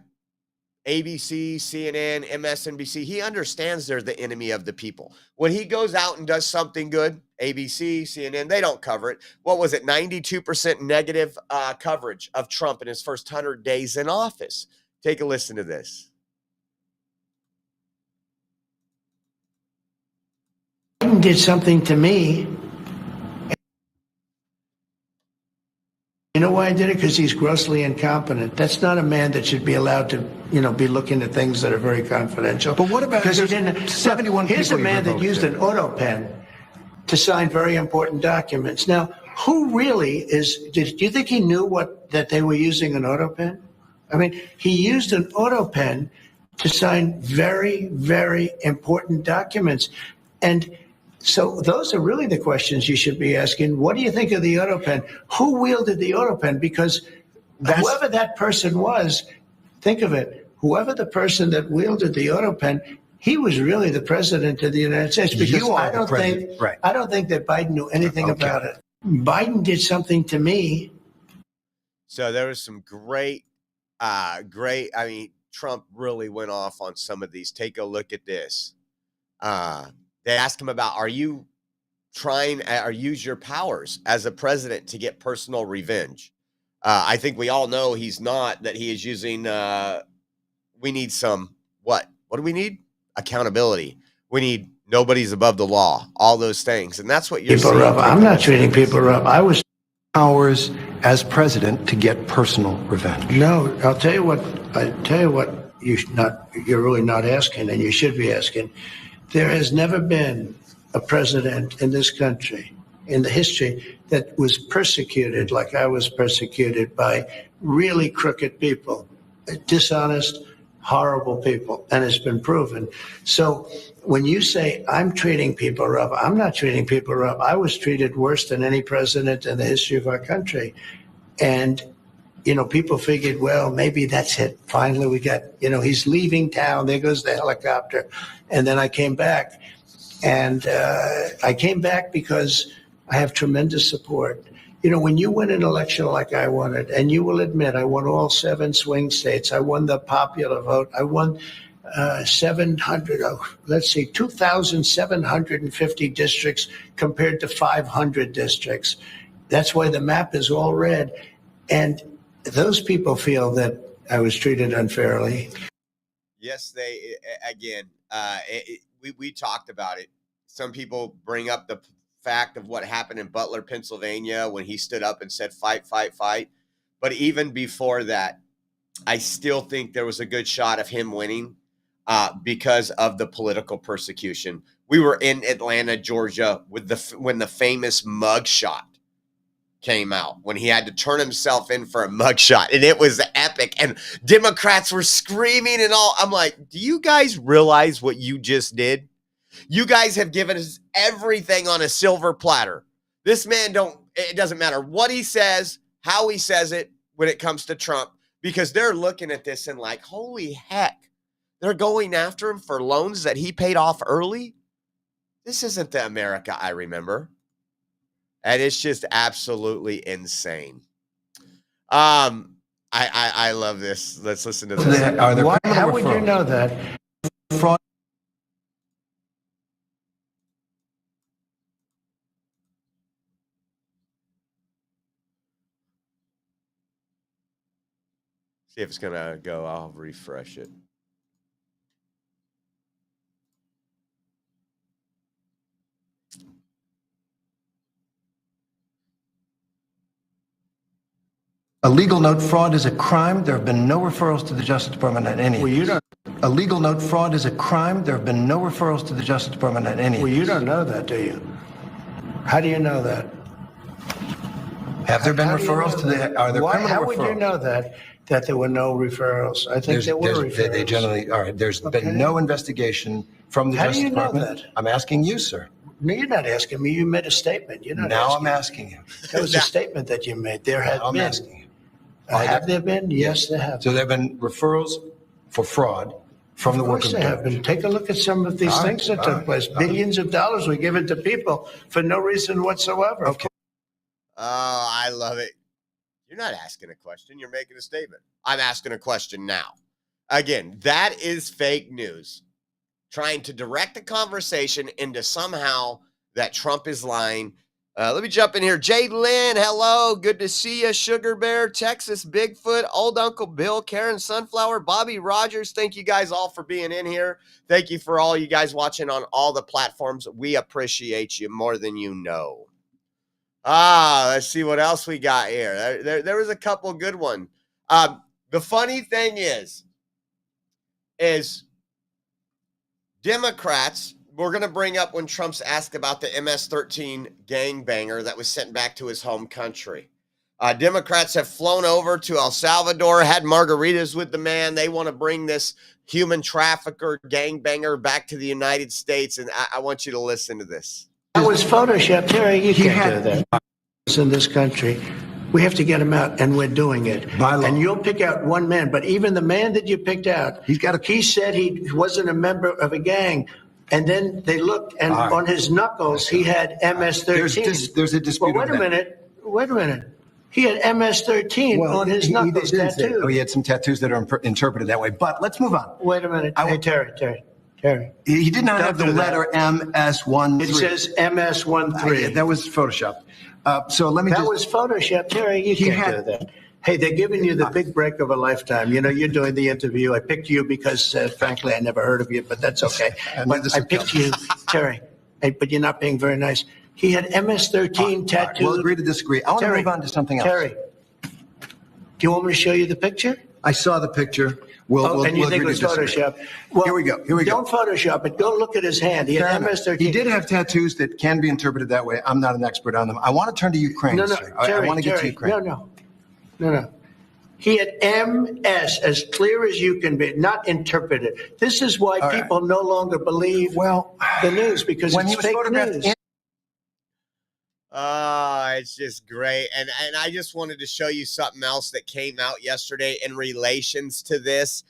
ABC, CNN, MSNBC, he understands they're the enemy of the people. When he goes out and does something good, ABC, CNN, they don't cover it. What was it? 92% negative coverage of Trump in his first 100 days in office. Take a listen to this. Biden did something to me. You know why I did it? Because he's grossly incompetent. That's not a man that should be allowed to, be looking at things that are very confidential. But what about because he didn't? 71 Here's a people man that used an auto pen to sign very important documents. Now, who really is? Do you think he knew that they were using an auto pen? I mean, he used an auto pen to sign very, very important documents, and. So those are really the questions you should be asking. What do you think of the auto pen? Who wielded the auto pen? Because whoever that person was, think of it. Whoever the person that wielded the auto pen, he was really the president of the United States. Because I don't think that Biden knew anything about it. Biden did something to me. So there was some great. Trump really went off on some of these. Take a look at this. They asked him about, are you trying or use your powers as a president to get personal revenge? I think we all know he's not, that he is using, we need some, what do we need? Accountability. We need nobody's above the law, all those things. And that's what you're people seeing. rough. I'm not treating people rough. I was powers as president to get personal revenge. No, I'll tell you what. You're really not asking, and you should be asking. There has never been a president in this country, in the history, that was persecuted like I was persecuted by really crooked people, dishonest, horrible people, and it's been proven. So when you say I'm treating people rough, I'm not treating people rough. I was treated worse than any president in the history of our country. And, people figured, well, maybe that's it. Finally, we got, he's leaving town. There goes the helicopter. And then I came back. And I came back because I have tremendous support. When you win an election like I won it, and you will admit I won all 7 swing states. I won the popular vote. I won 2,750 districts compared to 500 districts. That's why the map is all red. And those people feel that I was treated unfairly. Yes, we talked about it. Some people bring up the fact of what happened in Butler, Pennsylvania, when he stood up and said, fight, fight, fight. But even before that, I still think there was a good shot of him winning because of the political persecution. We were in Atlanta, Georgia, when the famous mugshot came out, when he had to turn himself in for a mugshot, and it was epic, and Democrats were screaming and all. I'm like, do you guys realize what you just did? You guys have given us everything on a silver platter. This man it doesn't matter what he says, how he says it when it comes to Trump, because they're looking at this and like, holy heck, they're going after him for loans that he paid off early. This isn't the America I remember. And it's just absolutely insane. I love this. Let's listen to this. How would you know that? Fraud. See if it's going to go. I'll refresh it. A legal note fraud is a crime. There have been no referrals to the Justice Department on any. Well, you don't. A legal note fraud is a crime. There have been no referrals to the Justice Department on any. Well, you don't know that, do you? How do you know that? Have there been referrals to the? Are there criminal referrals? How would you know that there were no referrals? I think there were referrals. They generally are. There's been no investigation from the Justice Department. How do you know that? I'm asking you, sir. No, you're not asking me. You made a statement. You're not. Now I'm asking you. That was a statement that you made. There have been. I'm asking you. Have there been? Yes, there have. So there have been referrals for fraud from the work of there have been. Take a look at some of these things that took place. Billions of dollars were given to people for no reason whatsoever. Okay. Oh, I love it. You're not asking a question. You're making a statement. I'm asking a question now. Again, that is fake news. Trying to direct the conversation into somehow that Trump is lying. Let me jump in here. Jay Lynn, hello. Good to see you. Sugar Bear, Texas, Bigfoot, Old Uncle Bill, Karen Sunflower, Bobby Rogers. Thank you guys all for being in here. Thank you for all you guys watching on all the platforms. We appreciate you more than you know. Let's see what else we got here. There was a couple good ones. The funny thing is Democrats, we're going to bring up when Trump's asked about the MS-13 gangbanger that was sent back to his home country. Democrats have flown over to El Salvador, had margaritas with the man. They want to bring this human trafficker gangbanger back to the United States. And I want you to listen to this. That was Photoshop, Terry. You can't do that. In this country, we have to get him out, and we're doing it. And you'll pick out one man, but even the man that you picked out, he said he wasn't a member of a gang. And then they looked, and on his knuckles, he had MS-13. There's a dispute. Well, wait a minute. He had MS-13 on his knuckles tattooed. He had some tattoos that are interpreted that way. But let's move on. Wait a minute. Hey, Terry. He did not have the letter MS-13. It says MS-13. That was Photoshop. So let me. That was Photoshop, Terry. You can't do that. Hey, they're giving you the big break of a lifetime. You know, you're doing the interview. I picked you because, frankly, I never heard of you, but that's okay. But I picked you, Terry. Hey, but you're not being very nice. He had MS-13 tattooed. We'll agree to disagree. I want to move on to something else. Terry, do you want me to show you the picture? I saw the picture. We'll and you think it agree was to disagree. Photoshop? Well, Here we go. Here we go. Don't Photoshop it. Go look at his hand. He had MS-13. He did have tattoos that can be interpreted that way. I'm not an expert on them. I want to turn to Ukraine. No, sir. Terry, I want to get to Terry, Ukraine. No. He had MS as clear as you can be, not interpreted. This is why people no longer believe the news, because when it's he was fake photographed news. It's just great. And I just wanted to show you something else that came out yesterday in relations to this.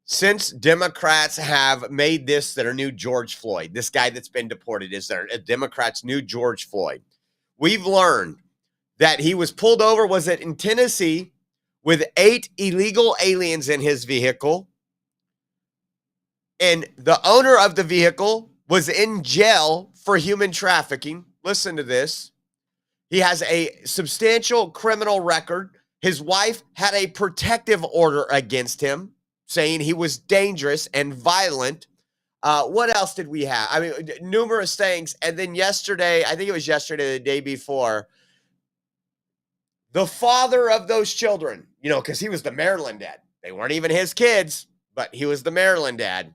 Since Democrats have made this their new George Floyd, this guy that's been deported is their Democrats' new George Floyd. We've learned that he was pulled over, was it in Tennessee, with 8 illegal aliens in his vehicle. And the owner of the vehicle was in jail for human trafficking. Listen to this. He has a substantial criminal record. His wife had a protective order against him, saying he was dangerous and violent. What else did we have? I mean, numerous things. And then yesterday, I think it was yesterday, the day before, the father of those children, you know, because he was the Maryland dad. They weren't even his kids, but he was the Maryland dad.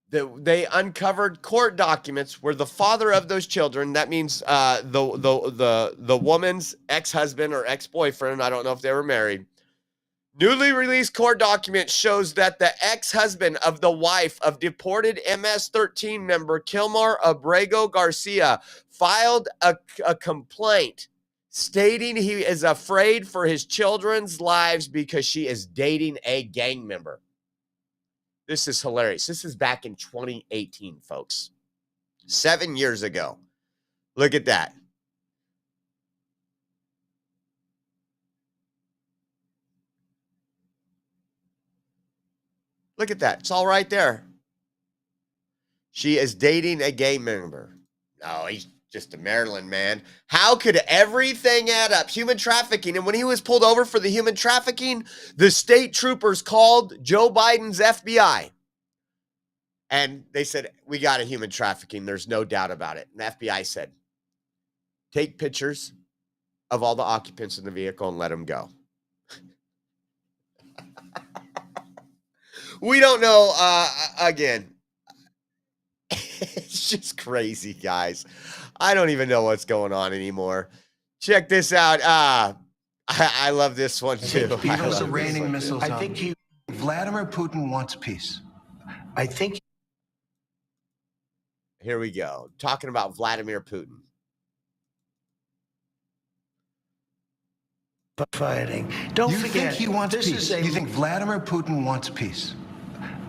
They uncovered court documents where the father of those children, that means the woman's ex-husband or ex-boyfriend, I don't know if they were married. Newly released court document shows that the ex-husband of the wife of deported MS-13 member Kilmar Abrego Garcia filed a complaint stating he is afraid for his children's lives because she is dating a gang member. This is hilarious. This is back in 2018, folks. 7 years ago. Look at that. Look at that. It's all right there. She is dating a gay member. No, he's just a Maryland man. How could everything add up? Human trafficking. And when he was pulled over for the human trafficking, the state troopers called Joe Biden's FBI. And they said, we got a human trafficking. There's no doubt about it. And the FBI said, take pictures of all the occupants in the vehicle and let them go. We don't know, again, it's just crazy, guys. I don't even know what's going on anymore. Check this out. I love this one, too. Because of raining missiles I think Vladimir Putin wants peace. I think. Here we go. Talking about Vladimir Putin. Fighting. Don't you forget. Think he wants this peace? You think Vladimir Putin wants peace?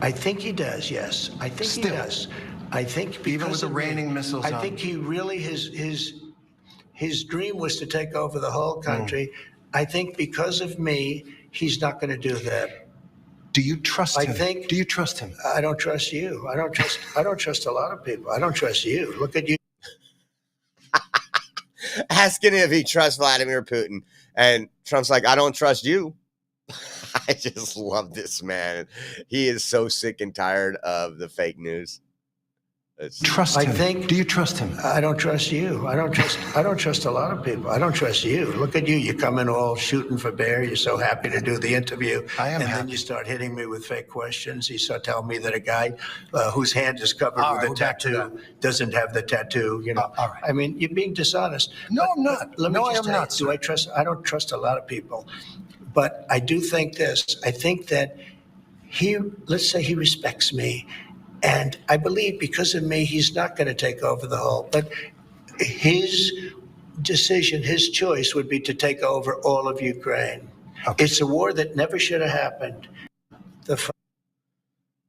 I think he does, yes. I think he does. I think because even with the raining missiles I think he really, his dream was to take over the whole country. I think because of me, he's not going to do that. Do you trust him? Do you trust him? I don't trust you. I don't trust a lot of people. I don't trust you. Look at you. Asking if he trusts Vladimir Putin. And Trump's like, I don't trust you. I just love this man. He is so sick and tired of the fake news. Trust him. Do you trust him? I don't trust you. I don't trust a lot of people. I don't trust you. Look at you. You come in all shooting for bear. You're so happy to do the interview. I am and happy. Then you start hitting me with fake questions. You start telling me that a guy whose hand is covered with a tattoo doesn't have the tattoo. You know. All right. I mean, you're being dishonest. No, I'm not. Let me No, just I am tell not, you, sir. do I trust? I don't trust a lot of people, but I do think this. I think that let's say he respects me. And I believe because of me, he's not going to take over the whole. But his decision, his choice would be to take over all of Ukraine. Okay. It's a war that never should have happened.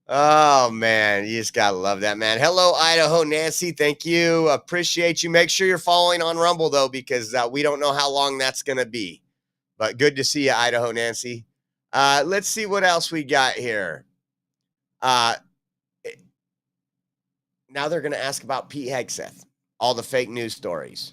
Oh, man. You just got to love that, man. Hello, Idaho Nancy. Thank you. Appreciate you. Make sure you're following on Rumble, though, because we don't know how long that's going to be. But good to see you, Idaho Nancy. Let's see what else we got here. Now they're going to ask about Pete Hegseth. all the fake news stories.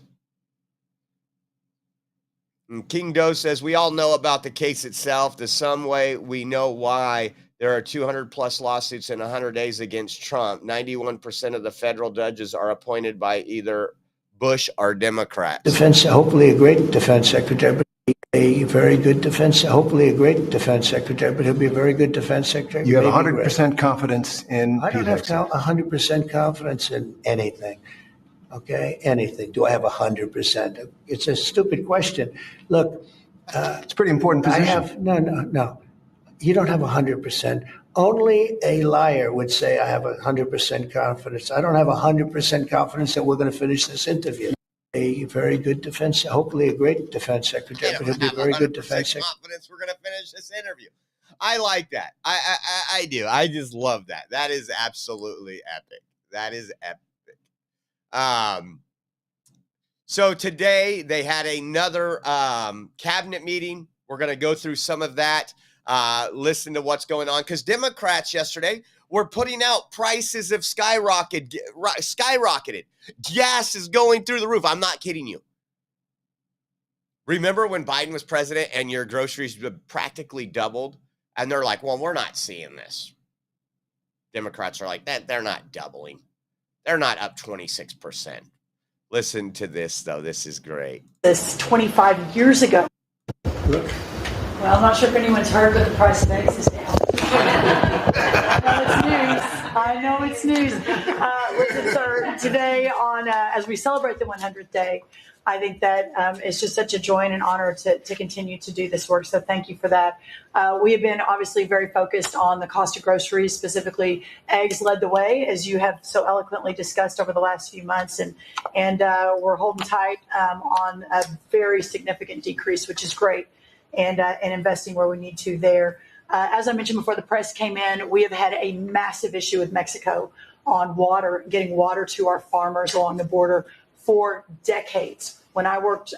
And King Doe says, we all know about the case itself. The some way we know why there are 200 plus lawsuits in 100 days against Trump. 91% of the federal judges are appointed by either Bush or Democrats. Defense, hopefully a great defense secretary, but a very good defense, hopefully a great defense secretary, but he'll be a very good defense secretary. You have 100% confidence in I don't Pete have 100% confidence in anything. Okay, anything. Do I have 100%? It's a stupid question. Look, it's a pretty important position. No. You don't have 100%. Only a liar would say I have 100% confidence. I don't have 100% confidence that we're going to finish this interview. A very good defense, hopefully a great defense secretary, but he'll be a very good defense secretary. Confidence we're going to finish this interview. I like that. I do. I just love that. That is absolutely epic. That is epic. So today they had another cabinet meeting. We're going to go through some of that. Listen to what's going on, because Democrats yesterday were putting out prices have skyrocketed. Gas is going through the roof. I'm not kidding you. Remember when Biden was president and your groceries practically doubled? And they're like, well, we're not seeing this. Democrats are like, they're not doubling. They're not up 26%. Listen to this, though. This is great. This 25 years ago. Well, I'm not sure if anyone's heard, but the price of eggs is down. I know it's news. Listen, sir, today on as we celebrate the 100th day, I think that it's just such a joy and an honor to continue to do this work. So thank you for that. We have been obviously very focused on the cost of groceries, specifically eggs led the way, as you have so eloquently discussed over the last few months. And we're holding tight on a very significant decrease, which is great, and investing where we need to there. As I mentioned before the press came in, we have had a massive issue with Mexico on water, getting water to our farmers along the border for decades. When I worked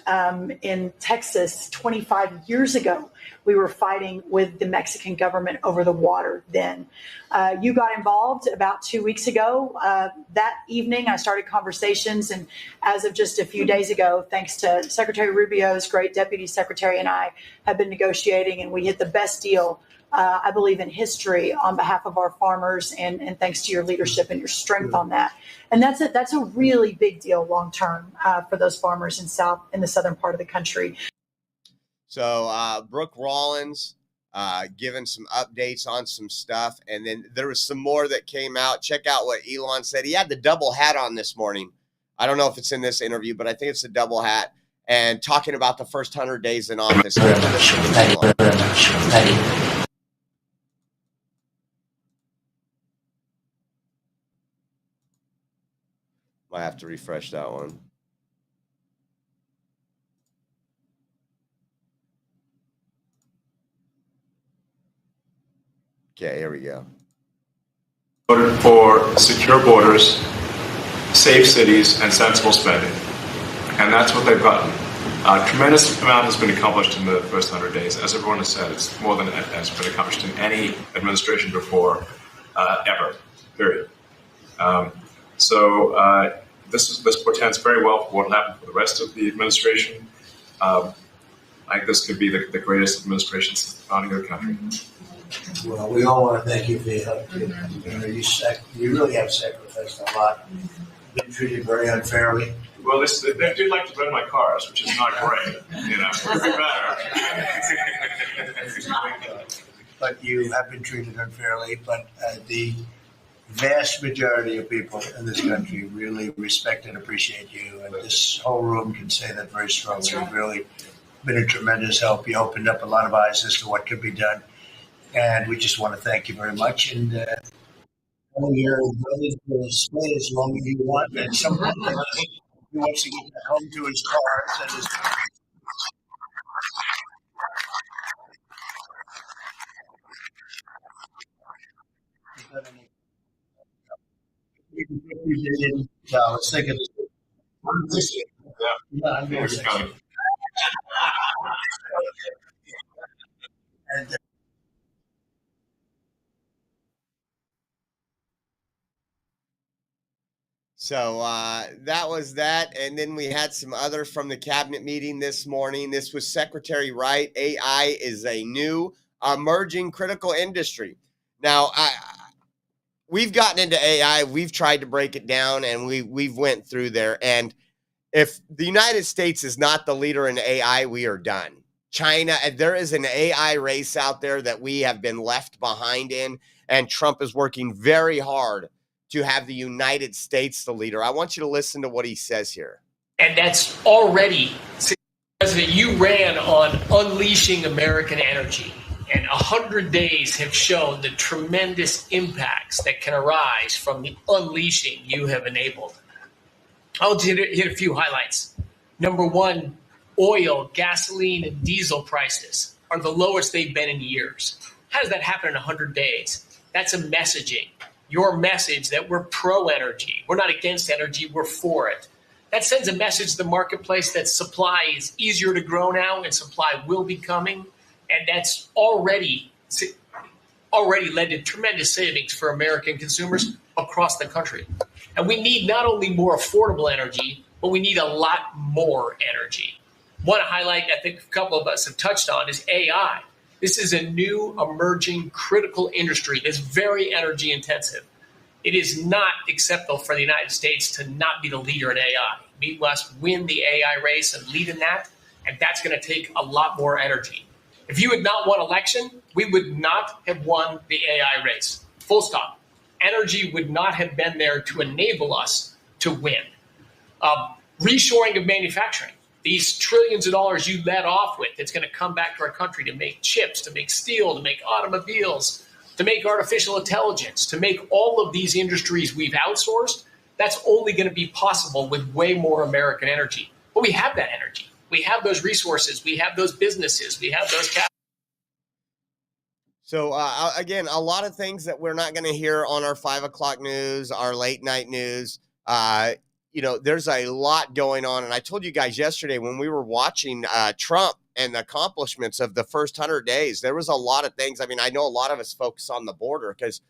in Texas 25 years ago, we were fighting with the Mexican government over the water then. You got involved about 2 weeks ago. That evening, I started conversations, and as of just a few days ago, thanks to Secretary Rubio's great deputy secretary and I have been negotiating, and we hit the best deal I believe in history on behalf of our farmers, and thanks to your leadership and your strength on that. And that's a really big deal long term for those farmers in the southern part of the country. So Brooke Rollins giving some updates on some stuff, and then there was some more that came out. Check out what Elon said. He had the double hat on this morning. I don't know if it's in this interview, but I think it's a double hat, and talking about the first 100 days in office. Thank you very much. Thank you. I have to refresh that one. Okay, here we go. Voted for secure borders, safe cities, and sensible spending. And that's what they've gotten. A tremendous amount has been accomplished in the first 100 days. As everyone has said, it's more than has been accomplished in any administration before, ever, period. This portends very well for what will happen for the rest of the administration. I think this could be the greatest administration since the founding of the country. Well, we all want to thank you for your help. You really have sacrificed a lot. Been treated very unfairly. Well, they do like to run my cars, which is not great. Could be better. But you have been treated unfairly. But the vast majority of people in this country really respect and appreciate you, and this whole room can say that very strongly. You've really been a tremendous help. You opened up a lot of eyes as to what could be done, and we just want to thank you very much. And you're ready to stay as long as you want. And someone he wants to get back home to his car. And so I was thinking, I'm going to and So that was that. And then we had some other from the cabinet meeting this morning. This was Secretary Wright. AI is a new emerging critical industry. Now, we've gotten into AI. We've tried to break it down, and we've went through there. And if the United States is not the leader in AI, we are done. China, there is an AI race out there that we have been left behind in, and Trump is working very hard to have the United States the leader. I want you to listen to what he says here. And that's already, President, you ran on unleashing American energy, and 100 days have shown the tremendous impacts that can arise from the unleashing you have enabled. I'll hit a few highlights. Number one, oil, gasoline, and diesel prices are the lowest they've been in years. How does that happen in 100 days? That's a messaging. Your message that we're pro-energy. We're not against energy, we're for it. That sends a message to the marketplace that supply is easier to grow now and supply will be coming. And that's already led to tremendous savings for American consumers across the country. And we need not only more affordable energy, but we need a lot more energy. One highlight I think a couple of us have touched on is AI. This is a new emerging critical industry that's very energy intensive. It is not acceptable for the United States to not be the leader in AI. We must win the AI race and lead in that, and that's going to take a lot more energy. If you had not won election, we would not have won the AI race. Full stop. Energy would not have been there to enable us to win. Reshoring of manufacturing. These trillions of dollars you led off with, it's going to come back to our country to make chips, to make steel, to make automobiles, to make artificial intelligence, to make all of these industries we've outsourced. That's only going to be possible with way more American energy. But we have that energy. We have those resources. We have those businesses. We have those capital. So, again, a lot of things that we're not going to hear on our 5 o'clock news, our late night news. There's a lot going on. And I told you guys yesterday when we were watching Trump and the accomplishments of the first 100 days, there was a lot of things. I mean, I know a lot of us focus on the border because,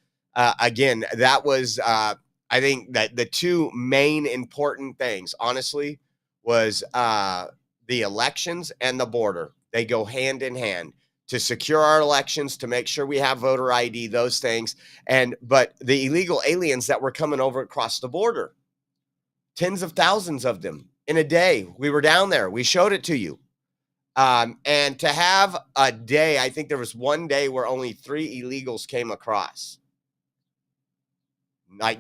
again, that was, I think that the two main important things, honestly, was the elections and the border. They go hand in hand to secure our elections, to make sure we have voter ID, those things. But the illegal aliens that were coming over across the border, tens of thousands of them in a day. We were down there. We showed it to you. And to have a day, I think there was one day where only 3 illegals came across.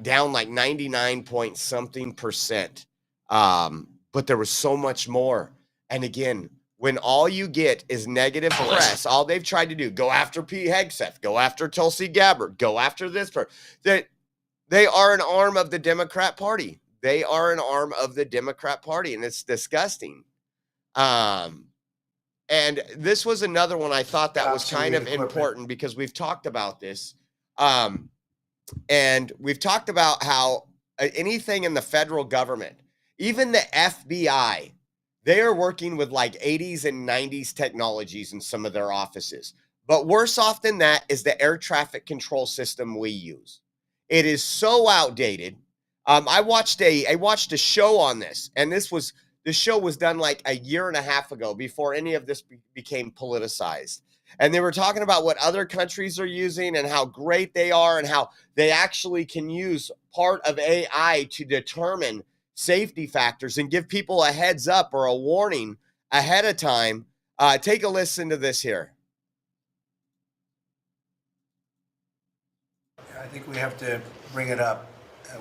Down 99 point something percent. But there was so much more. And again, when all you get is negative press, all they've tried to do, go after Pete Hegseth, go after Tulsi Gabbard, go after this person, that they are an arm of the Democrat Party. They are an arm of the Democrat Party, and it's disgusting. And this was another one I thought that was kind of important because we've talked about this. And we've talked about how anything in the federal government, even the FBI, they are working with like 80s and 90s technologies in some of their offices. But worse off than that is the air traffic control system we use. It is so outdated. I watched a show on this, and the show was done like a year and a half ago before any of this became politicized. And they were talking about what other countries are using and how great they are and how they actually can use part of AI to determine safety factors and give people a heads up or a warning ahead of time. Take a listen to this here. I think we have to bring it up.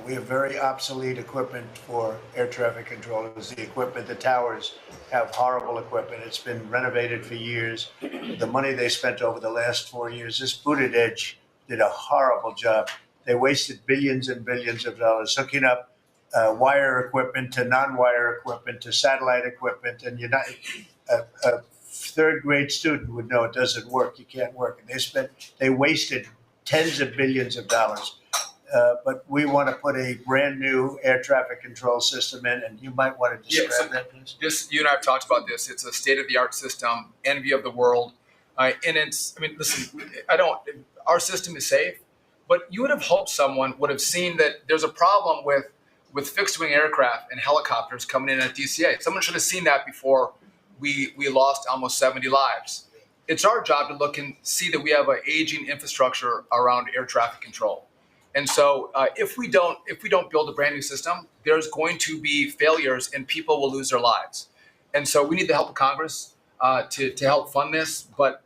We have very obsolete equipment for air traffic controllers. The equipment, the towers have horrible equipment. It's been renovated for years. The money they spent over the last 4 years, this Buttigieg did a horrible job. They wasted billions and billions of dollars hooking up wire equipment to non-wire equipment to satellite equipment. And a third grade student would know it doesn't work. You can't work. And they wasted tens of billions of dollars. But we want to put a brand new air traffic control system in, and you might want to describe that, please. You and I have talked about this. It's a state-of-the-art system, envy of the world. And listen, our system is safe, but you would have hoped someone would have seen that there's a problem with with fixed-wing aircraft and helicopters coming in at DCA. Someone should have seen that before we lost almost 70 lives. It's our job to look and see that we have an aging infrastructure around air traffic control. And so if we don't build a brand new system, there's going to be failures and people will lose their lives. And so we need the help of Congress to help fund this, but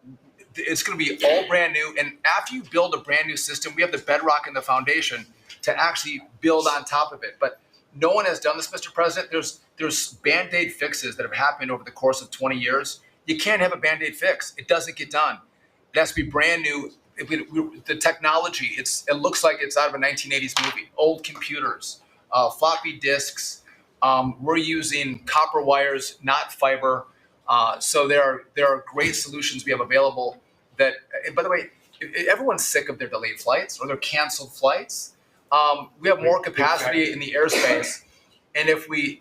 it's going to be all brand new. And after you build a brand new system, we have the bedrock and the foundation to actually build on top of it. But no one has done this, Mr. President. There's Band-Aid fixes that have happened over the course of 20 years. You can't have a Band-Aid fix. It doesn't get done. It has to be brand new. The technology, it looks like it's out of a 1980s movie. Old computers, floppy disks. We're using copper wires, not fiber. So there are great solutions we have available that, by the way, everyone's sick of their delayed flights or their canceled flights. We have more capacity in the airspace. And if we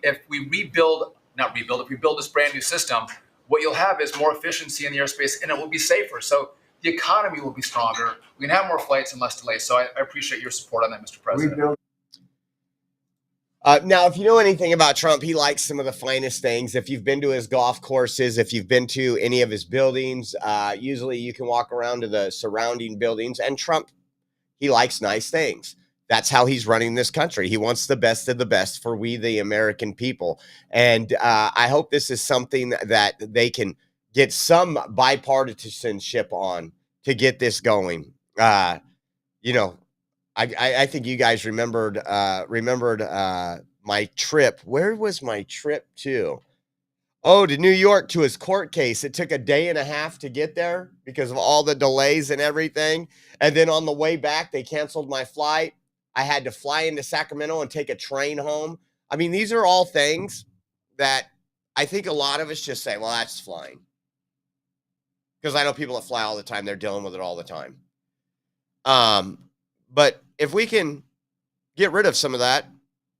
build this brand new system, what you'll have is more efficiency in the airspace and it will be safer. So the economy will be stronger. We can have more flights and less delays. So I appreciate your support on that, Mr. President. Now, if you know anything about Trump, he likes some of the finest things. If you've been to his golf courses, if you've been to any of his buildings, usually you can walk around to the surrounding buildings. And Trump, he likes nice things. That's how he's running this country. He wants the best of the best for we, the American people. And I hope this is something that they can get some bipartisanship on to get this going. I think you guys remembered my trip. Where was my trip to? Oh, to New York to his court case. It took a day and a half to get there because of all the delays and everything. And then on the way back, they canceled my flight. I had to fly into Sacramento and take a train home. I mean, these are all things that I think a lot of us just say, well, that's flying. Because I know people that fly all the time. They're dealing with it all the time. But if we can get rid of some of that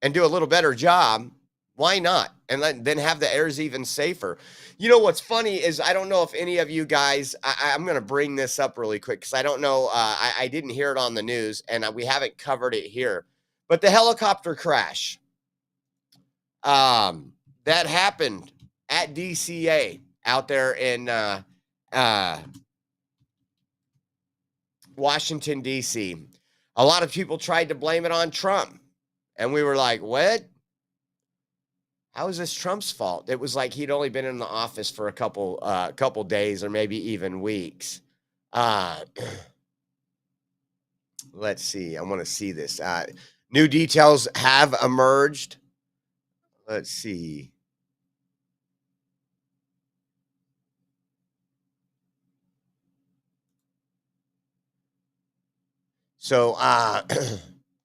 and do a little better job, why not? And then have the airs even safer. You know, what's funny is I don't know if any of you guys, I'm going to bring this up really quick because I don't know. I didn't hear it on the news and we haven't covered it here. But the helicopter crash that happened at DCA out there in Washington, D.C. A lot of people tried to blame it on Trump. And we were like, what? How is this Trump's fault? It was like he'd only been in the office for a couple days or maybe even weeks. Let's see. I want to see this. New details have emerged. Let's see. So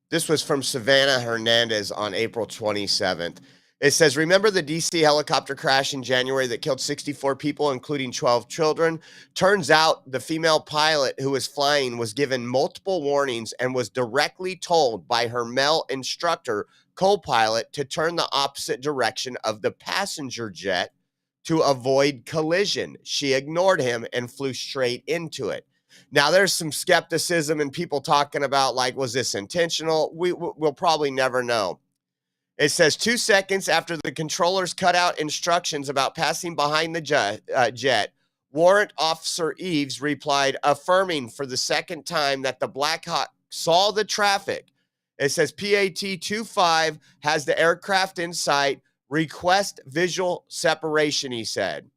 this was from Savannah Hernandez on April 27th. It says, remember the DC helicopter crash in January that killed 64 people, including 12 children? Turns out the female pilot who was flying was given multiple warnings and was directly told by her male instructor, co-pilot, to turn the opposite direction of the passenger jet to avoid collision. She ignored him and flew straight into it. Now, there's some skepticism and people talking about, like, was this intentional? We'll probably never know. It says 2 seconds after the controllers cut out instructions about passing behind the jet, Warrant Officer Eves replied, affirming for the second time that the Black Hawk saw the traffic. It says PAT-25 has the aircraft in sight. Request visual separation, he said.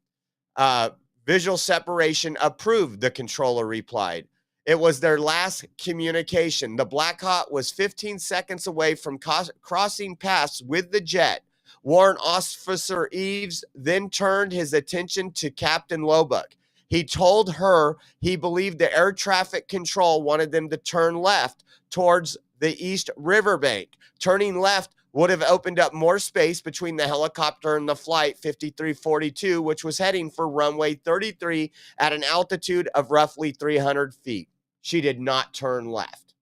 Visual separation approved, the controller replied. It was their last communication. The Black Hawk was 15 seconds away from crossing paths with the jet. Warrant Officer Eves then turned his attention to Captain Lobuk. He told her he believed the air traffic control wanted them to turn left towards the East Riverbank. Turning left would have opened up more space between the helicopter and the flight 5342, which was heading for runway 33 at an altitude of roughly 300 feet. She did not turn left.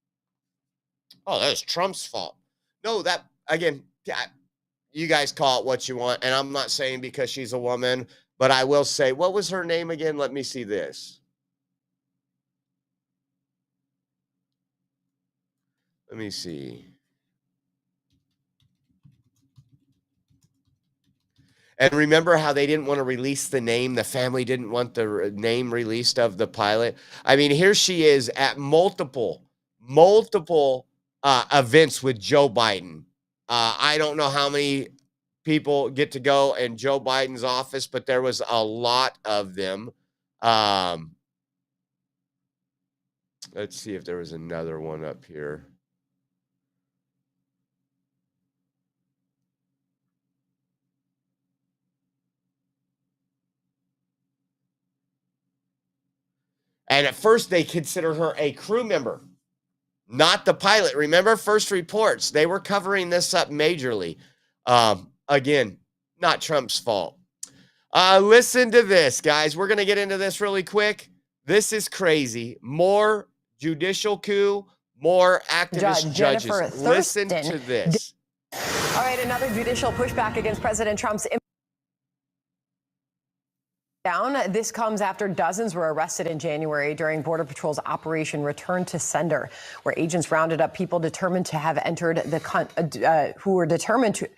Oh, that was Trump's fault. No, that, again, you guys call it what you want, and I'm not saying because she's a woman, but I will say, what was her name again? Let me see this. Let me see. And remember how they didn't want to release the name? The family didn't want the name released of the pilot. I mean, here she is at multiple events with Joe Biden. I don't know how many people get to go in Joe Biden's office, but there was a lot of them. Let's see if there was another one up here. And at first, they consider her a crew member, not the pilot. Remember, first reports, they were covering this up majorly. Again, not Trump's fault. Listen to this, guys. We're going to get into this really quick. This is crazy. More judicial coup, more activist judges. Listen to this. All right, another judicial pushback against President Trump's down. This comes after dozens were arrested in January during Border Patrol's Operation Return to Sender, where agents rounded up people determined to have entered the who were determined to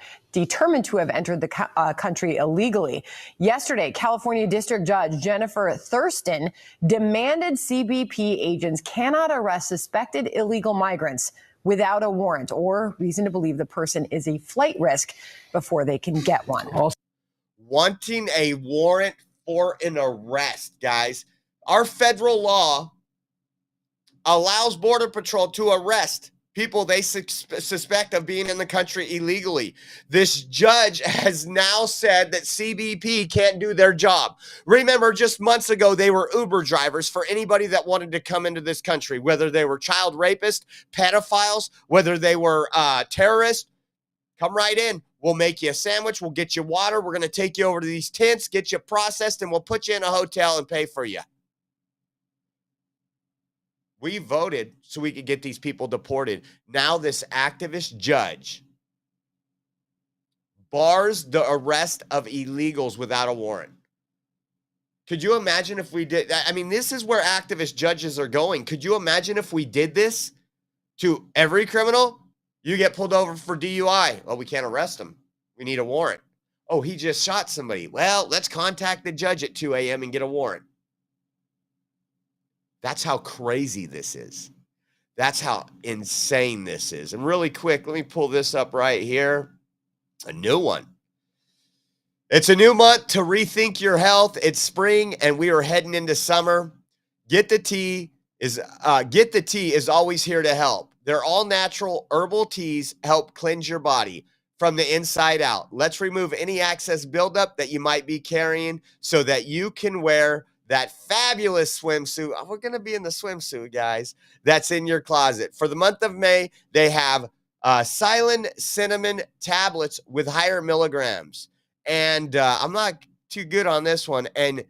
have entered the country illegally. Yesterday, California District Judge Jennifer Thurston demanded CBP agents cannot arrest suspected illegal migrants without a warrant or reason to believe the person is a flight risk before they can get one. Wanting a warrant for an arrest, guys. Our federal law allows Border Patrol to arrest people they suspect of being in the country illegally. This judge has now said that CBP can't do their job. Remember, just months ago, they were Uber drivers for anybody that wanted to come into this country, whether they were child rapists, pedophiles, whether they were terrorists. Come right in. We'll make you a sandwich. We'll get you water. We're going to take you over to these tents, get you processed, and we'll put you in a hotel and pay for you. We voted so we could get these people deported. Now this activist judge bars the arrest of illegals without a warrant. Could you imagine if we did? I mean, this is where activist judges are going. Could you imagine if we did this to every criminal? You get pulled over for DUI. Oh, we can't arrest him. We need a warrant. Oh, he just shot somebody. Well, let's contact the judge at 2 a.m. and get a warrant. That's how crazy this is. That's how insane this is. And really quick, let me pull this up right here. A new one. It's a new month to rethink your health. It's spring and we are heading into summer. Get the Tea is always here to help. Their all-natural herbal teas help cleanse your body from the inside out. Let's remove any excess buildup that you might be carrying so that you can wear that fabulous swimsuit. Oh, we're going to be in the swimsuit, guys. That's in your closet. For the month of May, they have Silent Cinnamon tablets with higher milligrams. And I'm not too good on this one. And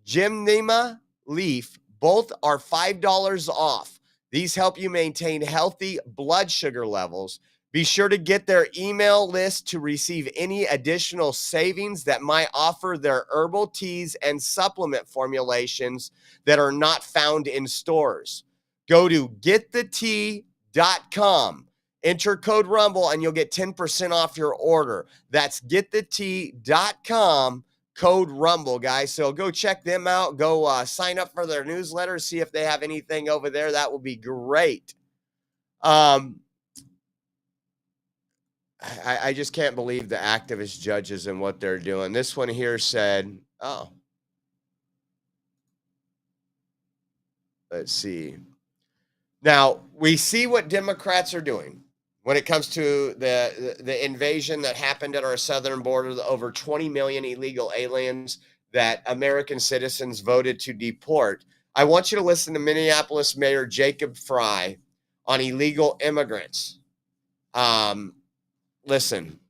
Gymnema Leaf, both are $5 off. These help you maintain healthy blood sugar levels. Be sure to get their email list to receive any additional savings that might offer their herbal teas and supplement formulations that are not found in stores. Go to getthetea.com. Enter code RUMBLE and you'll get 10% off your order. That's getthetea.com. Code RUMBLE, guys. So go check them out. Go sign up for their newsletter. See if they have anything over there. That will be great. I just can't believe the activist judges and what they're doing. This one here said, oh. Let's see. Now, we see what Democrats are doing when it comes to the invasion that happened at our southern border, the over 20 million illegal aliens that American citizens voted to deport. I want you to listen to Minneapolis Mayor Jacob Fry on illegal immigrants. Listen.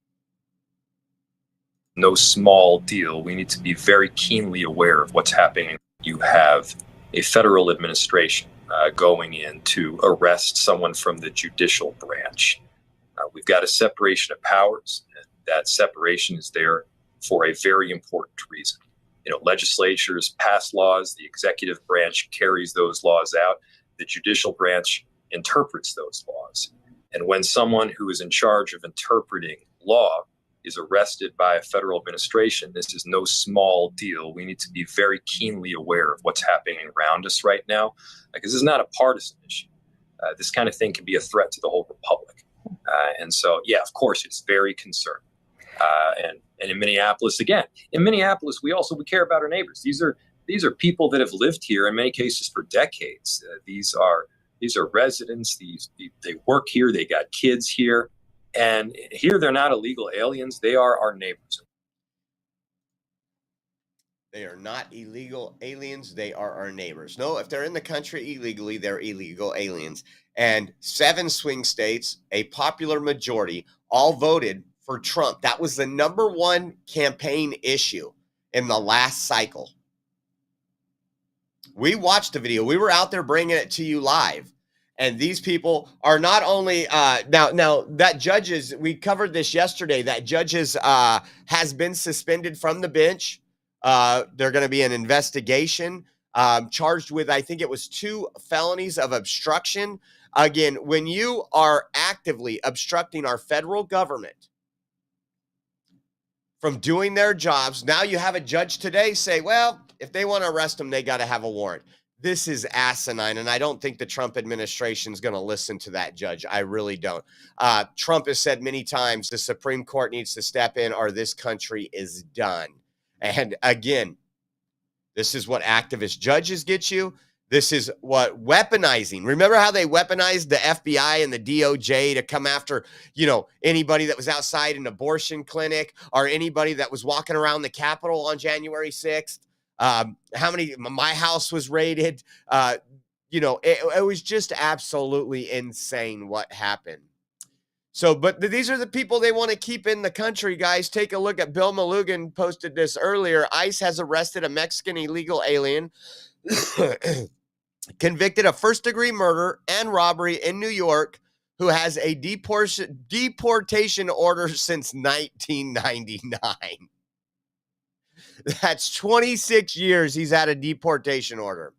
No small deal. We need to be very keenly aware of what's happening. You have a federal administration going in to arrest someone from the judicial branch. We've got a separation of powers, and that separation is there for a very important reason. You know, legislatures pass laws, the executive branch carries those laws out, the judicial branch interprets those laws. And when someone who is in charge of interpreting law is arrested by a federal administration, this is no small deal. We need to be very keenly aware of what's happening around us right now, because this is not a partisan issue. This kind of thing can be a threat to the whole republic. And so, yeah, of course, it's very concerning. And in Minneapolis, again, we care about our neighbors. These are people that have lived here in many cases for decades. These are residents. They work here. They got kids here. And here they're not illegal aliens. They are our neighbors. They are not illegal aliens. They are our neighbors. No, if they're in the country illegally, they're illegal aliens. And 7 swing states, a popular majority, all voted for Trump. That was the number one campaign issue in the last cycle. We watched the video. We were out there bringing it to you live. And these people are not only now that judges, we covered this yesterday, that judges has been suspended from the bench. They're going to be an investigation, charged with, I think it was 2 felonies of obstruction. Again, when you are actively obstructing our federal government from doing their jobs, now you have a judge today say, well, if they want to arrest them, they got to have a warrant. This is asinine, and I don't think the Trump administration is going to listen to that judge. I really don't. Trump has said many times the Supreme Court needs to step in or this country is done. And again, this is what activist judges get you. This is what weaponizing. Remember how they weaponized the FBI and the DOJ to come after, anybody that was outside an abortion clinic or anybody that was walking around the Capitol on January 6th? My house was raided. It was just absolutely insane what happened. So, but these are the people they want to keep in the country, guys. Take a look at Bill Malugan posted this earlier. ICE has arrested a Mexican illegal alien convicted of first-degree murder and robbery in New York, who has a deportation order since 1999. That's 26 years he's had a deportation order.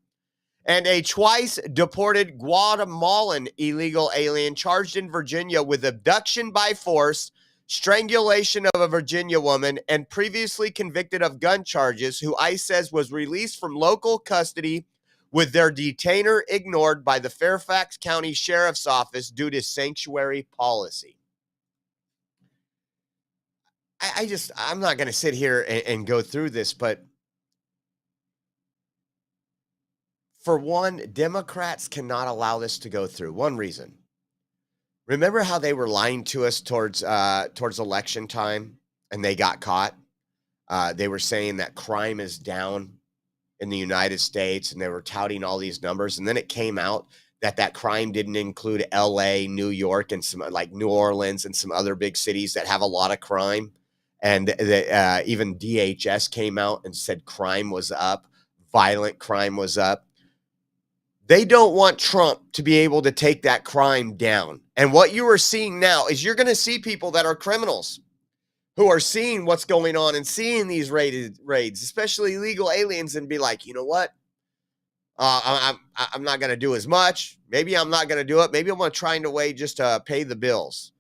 And a twice deported Guatemalan illegal alien charged in Virginia with abduction by force, strangulation of a Virginia woman, and previously convicted of gun charges, who ICE says was released from local custody with their detainer ignored by the Fairfax County Sheriff's Office due to sanctuary policy. I'm not going to sit here and go through this, but for one, Democrats cannot allow this to go through. One reason. Remember how they were lying to us towards election time and they got caught? They were saying that crime is down in the United States and they were touting all these numbers. And then it came out that crime didn't include LA, New York, and some like New Orleans and some other big cities that have a lot of crime. And even DHS came out and said crime was up, violent crime was up. They don't want Trump to be able to take that crime down. And what you are seeing now is you're going to see people that are criminals who are seeing what's going on and seeing these raids, especially illegal aliens, and be like, you know what? I'm not going to do as much. Maybe I'm not going to do it. Maybe I'm going to try a way just to pay the bills.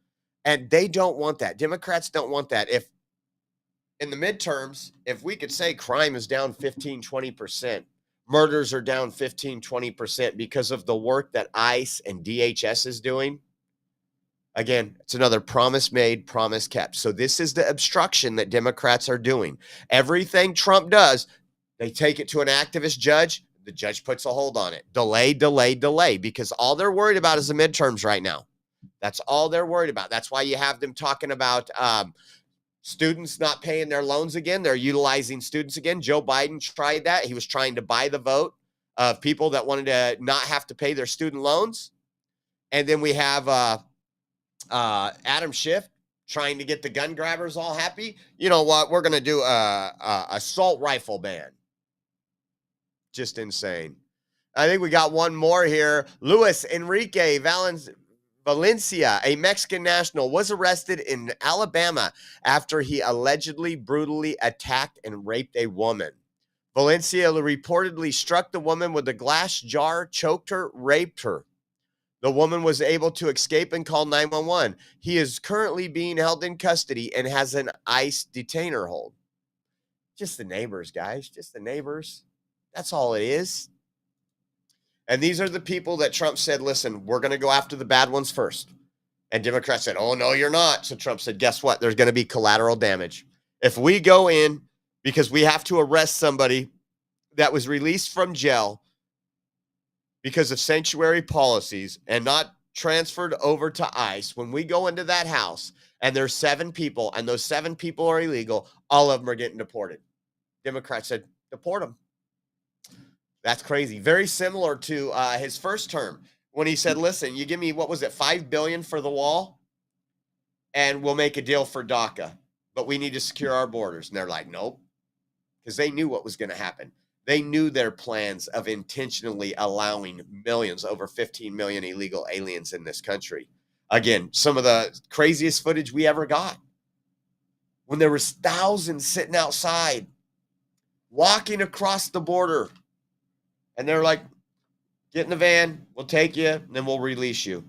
And they don't want that. Democrats don't want that. If in the midterms, if we could say crime is down 15, 20%, murders are down 15, 20% because of the work that ICE and DHS is doing. Again, it's another promise made, promise kept. So this is the obstruction that Democrats are doing. Everything Trump does, they take it to an activist judge. The judge puts a hold on it. Delay, delay, delay, because all they're worried about is the midterms right now. That's all they're worried about. That's why you have them talking about students not paying their loans again. They're utilizing students again. Joe Biden tried that. He was trying to buy the vote of people that wanted to not have to pay their student loans. And then we have Adam Schiff trying to get the gun grabbers all happy. You know what? We're going to do a assault rifle ban. Just insane. I think we got one more here. Luis Enrique Valencia, a Mexican national, was arrested in Alabama after he allegedly brutally attacked and raped a woman. Valencia reportedly struck the woman with a glass jar, choked her, raped her. The woman was able to escape and call 911. He is currently being held in custody and has an ICE detainer hold. Just the neighbors, guys. Just the neighbors. That's all it is. And these are the people that Trump said, listen, we're going to go after the bad ones first. And Democrats said, oh, no, you're not. So Trump said, guess what? There's going to be collateral damage. If we go in because we have to arrest somebody that was released from jail because of sanctuary policies and not transferred over to ICE, when we go into that house and there's 7 people and those 7 people are illegal, all of them are getting deported. Democrats said, deport them. That's crazy. Very similar to his first term when he said, listen, you give me, what was it, $5 billion for the wall and we'll make a deal for DACA, but we need to secure our borders. And they're like, nope, because they knew what was going to happen. They knew their plans of intentionally allowing millions, over 15 million illegal aliens in this country. Again, some of the craziest footage we ever got. When there was thousands sitting outside, walking across the border. And they're like, get in the van, we'll take you, and then we'll release you.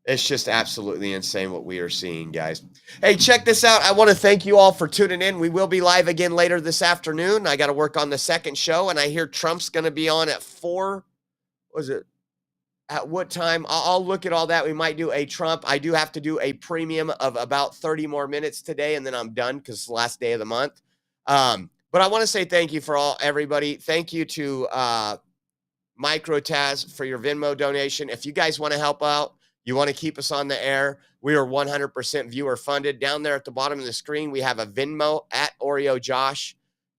It's just absolutely insane what we are seeing, guys. Hey, check this out. I want to thank you all for tuning in. We will be live again later this afternoon. I got to work on the second show, and I hear Trump's going to be on at 4. Was it? At what time? I'll look at all that. We might do a Trump. I do have to do a premium of about 30 more minutes today, and then I'm done because it's the last day of the month. But I want to say thank you for everybody. Thank you to Microtaz for your Venmo donation. If you guys want to help out, you want to keep us on the air, we are 100% viewer funded. Down there at the bottom of the screen, we have a Venmo at Oreo Josh,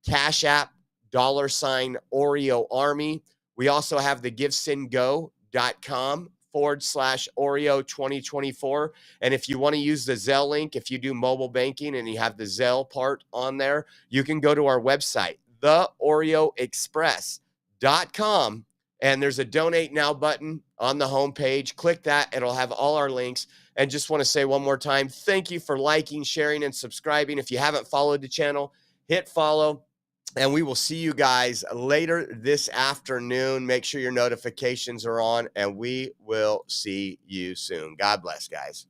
Cash App, $ Oreo Army. We also have the givesendgo.com/Oreo 2024. And if you want to use the Zelle link, if you do mobile banking and you have the Zelle part on there, you can go to our website, theoreoexpress.com. And there's a donate now button on the homepage. Click that. It'll have all our links. And just want to say one more time, thank you for liking, sharing, and subscribing. If you haven't followed the channel, hit follow. And we will see you guys later this afternoon. Make sure your notifications are on, and we will see you soon. God bless, guys.